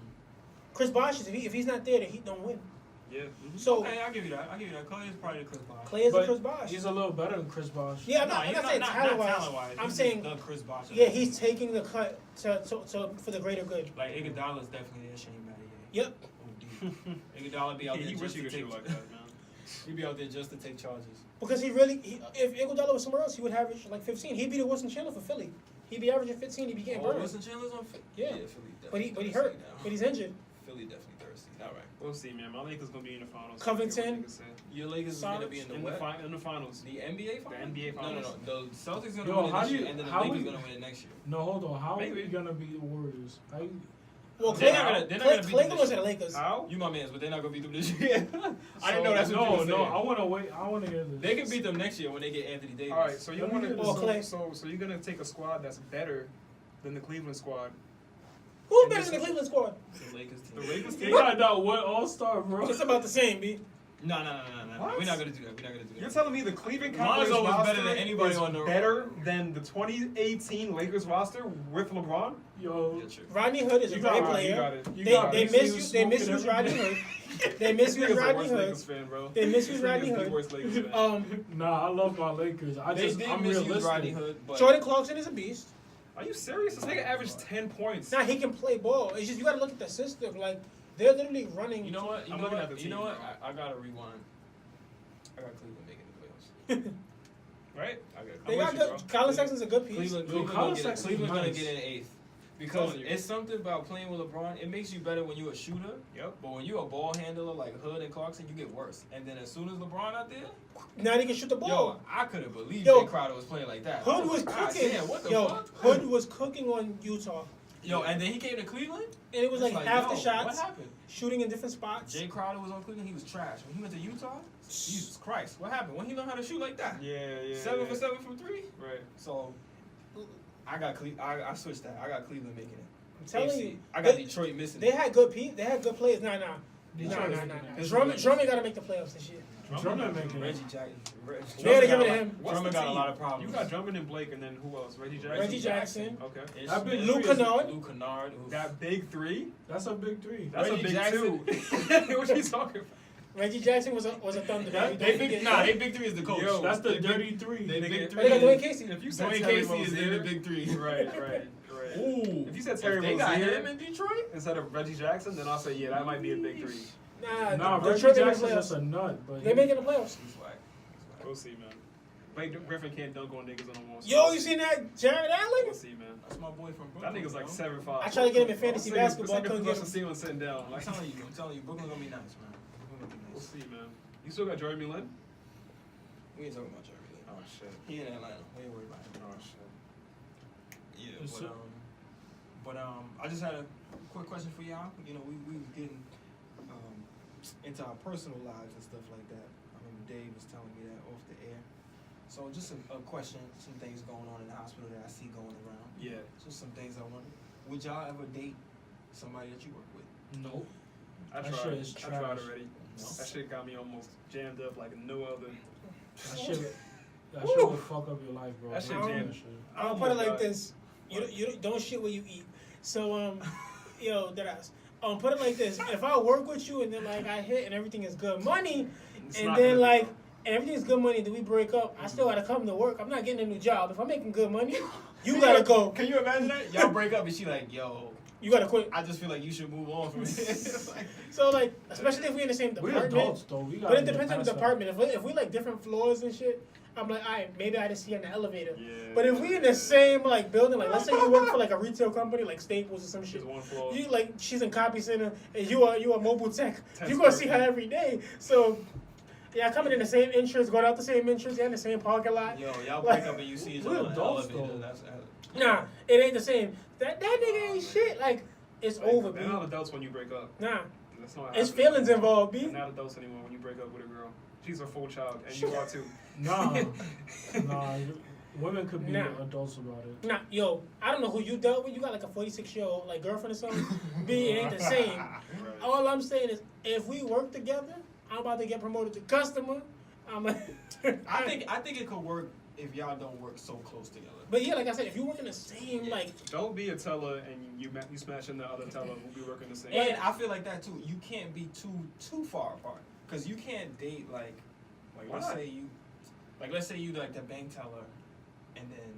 Chris Bosh is if he's not there, the Heat don't win. Yeah. So Okay, I'll give you that. Clay is probably the Chris Bosh. Clay is the But Chris Bosh. He's a little better than Chris Bosh. Yeah, I'm No, not, he's I'm not saying talent-wise. talent-wise. I'm He's saying the Chris Bosh. of yeah, that he's team. taking the cut to for the greater good. Like Iguodala is definitely there. Shane Battier. Yep. Iguodala be out there He just wish he to could take. shoot like that, man. He'd be out there just to take charges. Because if Iguodala was somewhere else, he would average like 15. He'd be the Wilson Chandler for Philly. He'd be averaging 15. He'd be getting burned. Wilson Chandler's on. Yeah. Philly But he definitely hurt. thirsty now. But he's injured. Philly definitely thirsty. All right. We'll see, man. My Lakers gonna be in the finals. Covington. Your Lakers is gonna be in the In what? the finals. The NBA finals? NBA finals. No. The Celtics gonna Yo, win it how this do year, you- and then the how Lakers we- gonna win it next year. No, hold on. How Maybe. are you gonna beat the Warriors? How you? Well, They're Clay, not gonna- they're not Clay, gonna beat Clay them goes this to the year. Lakers. How? You my man's, but they're not gonna beat them this year. I didn't know that's what no, you were no. saying. I wanna wait. I wanna hear this. They can beat them next year when they get Anthony Davis. All right, so you Let me want get Oh, to Clay. so you're gonna take a squad that's better than the Cleveland squad. Who's And better this than the is- Cleveland squad? The Lakers team. The Lakers They team. got that one All Star, bro. It's about the same, B. No. What? We're not gonna do that. We're not gonna do that. You're telling me the Cleveland Lonzo Cavaliers was roster better than anybody is on the- better than the 2018 Lakers roster with LeBron? Yo, Yeah, true. Rodney Hood is a You great got it, You player. got it. You They got they it. miss They you. They smoking misuse Rodney every Hood. They misuse This nigga's the Rodney worst Hood. Lakers fan, bro. They misuse This Rodney nigga's the Hood. worst Lakers fan. nah, I love my Lakers. They I'm misuse realistic. Rodney Hood, but Jordan Clarkson is a beast. Are you serious? This nigga averaged 10 points. Now he can play ball. It's just you got to look at the system. Like they're literally running. you know what? I'm looking at the team, what? bro. I gotta rewind. I got Cleveland making the playoffs. Right? I got They I'm got with you, good. bro. Colin Sexton's a good piece. Cleveland, Yo, Colin Sexton's Cleveland's gonna nice. get in eighth. Because telling you. it's something about playing with LeBron. It makes you better when you're a shooter. Yep. But when you're a ball handler like Hood and Clarkson, you get worse. And then as soon as LeBron out there, Now they can shoot the ball. yo, I couldn't believe Yo, Jay Crowder was playing like that. I Hood was like, God cooking. damn, what the Yo, fuck? Hood was cooking on Utah, Yo, and then he came to Cleveland. and it was It's like half yo, the shots What happened? shooting in different spots. Jay Crowder was on Cleveland. He was trash. When he went to Utah, Jesus Christ, what happened? When he learned how to shoot like that? Yeah. 7 for 7 from 3. Right. So I switched that. I got Cleveland making it. I'm telling AFC. you, I got they- Detroit missing. They had good They had good players. Nah. Detroit is Drummond got to make the playoffs this year. Drummond making Reggie it. Jackson. They had to give it to him. Drummond got a lot of problems. You got Drummond and Blake, and then who else? Reggie Jackson. Reggie Jackson. Okay. Ish That big Smith, Luke Kennard. Luke Kennard. Oof. That big three. That's a big three. That's Reggie a big Jackson. two. What you talking about? Reggie Jackson was a Thunder. That- They big three is the coach. Yo, That's the They dirty three. They big But three. they got Dwayne Casey. If you said Dwayne Terry Casey is Rozier, the big three. right. Ooh. If you said If Terry they got Rozier him in Detroit. instead of Reggie Jackson, then I'll say yeah, that might be a big three. Nah, Reggie Detroit in the Jackson's just playoffs. a nut, but They making the playoffs. He's whack. We'll see, man. Blake Griffin can't dunk on niggas on the wall. Yo, you seen that Jared Allen? We'll see, man. That's my boy from Brooklyn. That nigga's like bro. 7'5". I tried to get him in fantasy basketball. I Couldn't couldn't get get the him. ceiling sitting down. I'm Like, telling you, Brooklyn gonna be nice, man. Brooklyn gonna be we'll nice. see, man. You still got Jeremy Lin? We ain't talking about Jeremy Lin. Oh shit. He in Atlanta. We ain't worried about him. Oh shit. Yeah, Yes, sir. but I just had a quick question for y'all. You know, we was getting into our personal lives and stuff like that. I remember Dave was telling me that off the air. So just a question, some things going on in the hospital that I see going around. Yeah. Just some things I wonder. Would y'all ever date somebody that you work with? nope. I That tried. shit is I tried trash. already. No. That shit got me almost jammed up like no other. That shit will fuck up your life, bro. That shit Don't do jammed. that shit. I'll Oh put it my like God. this: you don't shit where you eat. So yo, that ass. Put it like this: if I work with you and then like I hit and everything is good money, It's and not then gonna be, like bro. and everything's good money, then we break up. I still gotta come to work. I'm not getting a new job. If I'm making good money, you gotta go. Can you imagine that? Y'all break up and she like, yo, You gotta quit. I just feel like you should move on from it. Like, So like, especially if we're in the same We're department. adults, though. We But gotta it depends on the get past department. If we like different floors and shit, I'm like, alright, maybe I just see you in the elevator. Yeah. But if we in the same like building, like let's say you work for like a retail company like Staples or some shit. Just one floor. You like she's in copy center and you are mobile tech. Tech's You gonna see her perfect. every day. So yeah, coming in the same entrance, going out the same entrance, yeah, in the same parking lot. yo, y'all break up and you see each We're other in the adults, elevator. though. That's Nah, it ain't the same. That nigga ain't shit. Like it's Like, over, They're not B. adults when you break up. Nah, That's not it's happening. feelings involved, B. They're not adults anymore when you break up with a girl. She's a full child, and you are too. Nah, women could be Nah. adults about it. Nah, yo, I don't know who you dealt with. You got like a 46-year-old like girlfriend or something. B, it ain't the same. Right. All I'm saying is, if we work together, I'm about to get promoted to customer. I'm a, I think it could work if y'all don't work so close together. But yeah, like I said, if you work in the same like, Don't be a teller and you smashing the other teller who be working the same. And I feel like that too. You can't be too far apart because you can't date like Why let's not? say you like the bank teller, and then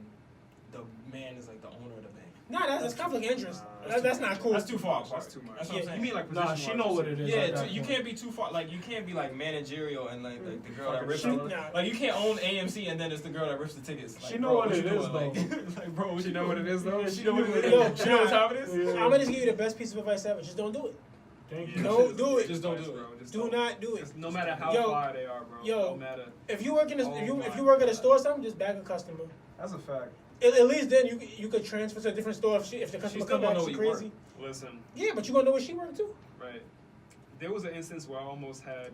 the man is like the owner of the bank. nah, that's conflict of interest. Nah, That's not cool. That's too far apart. That's too much. That's what I'm Yeah, saying. You mean like Nah, position she know what it is. Yeah, at that you point. can't be too far. Like you can't be like managerial and like the girl that Fucking rips. teller. Nah. Like you can't own AMC and then it's the girl that rips the tickets. Like, She know bro, what you it is, doing? Like, like bro, She know what it is though. Yeah, she know what it Yo, is. She know what time it is. Yeah. I'm gonna just give you the best piece of advice ever. Just don't do it. Thank you. Don't do it. Just don't do it. Bro. Just Do don't. not do it. It's no matter how Yo, far they are, bro. yo. No matter. If you work in this, Oh if you my work at a God. store or something, just bag a customer. That's a fact. At least then you could transfer to a different store if the customer still come gonna back know she where you crazy. Listen, Yeah, but you gonna know where she worked too. right. There was an instance where I almost had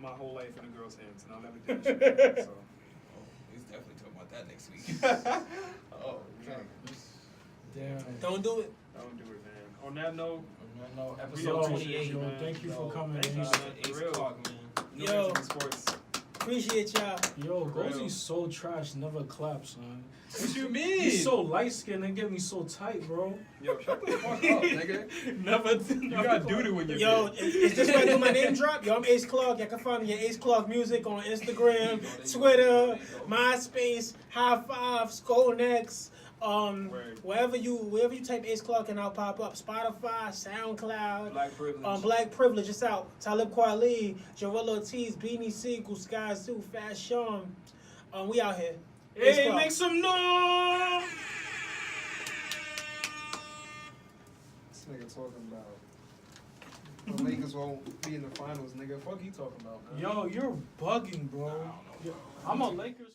my whole life in a girl's hands, and I'll never do that shit again, so. He's definitely talking about that next week. Oh, okay. Damn. Don't do it. Don't do it, man. On that note, No, we episode Yo, 28. yo, man. thank you for Yo, coming thank in. you, Uh, man. 8 Real. o'clock, man. New Yo. Mexican sports. Appreciate y'all. Yo, Real. Rosie's so trash, never claps, son. What you mean? He's so light skinned and get me so tight, bro. Yo, shut the fuck up, nigga. Never. You got doo-doo in your Yo, bed. is this where I do my name drop? Yo, I'm Ace Clark. Y'all can find me at Ace Clark Music on Instagram, Twitter, MySpace, High Five, Skolnex. Word. Wherever you type Ace Clark and I'll pop up. Spotify, SoundCloud. Black privilege. Black Privilege, it's out. Talib Kweli, Joel Ortiz, Beanie Siegel, Sky Zoo, Fast Sean. We out here. Ace Hey, Clark. make some noise! This nigga talking about the Lakers won't be in the finals, nigga. Fuck you talking about, man? Yo, you're bugging, bro. Yo, I'm a Lakers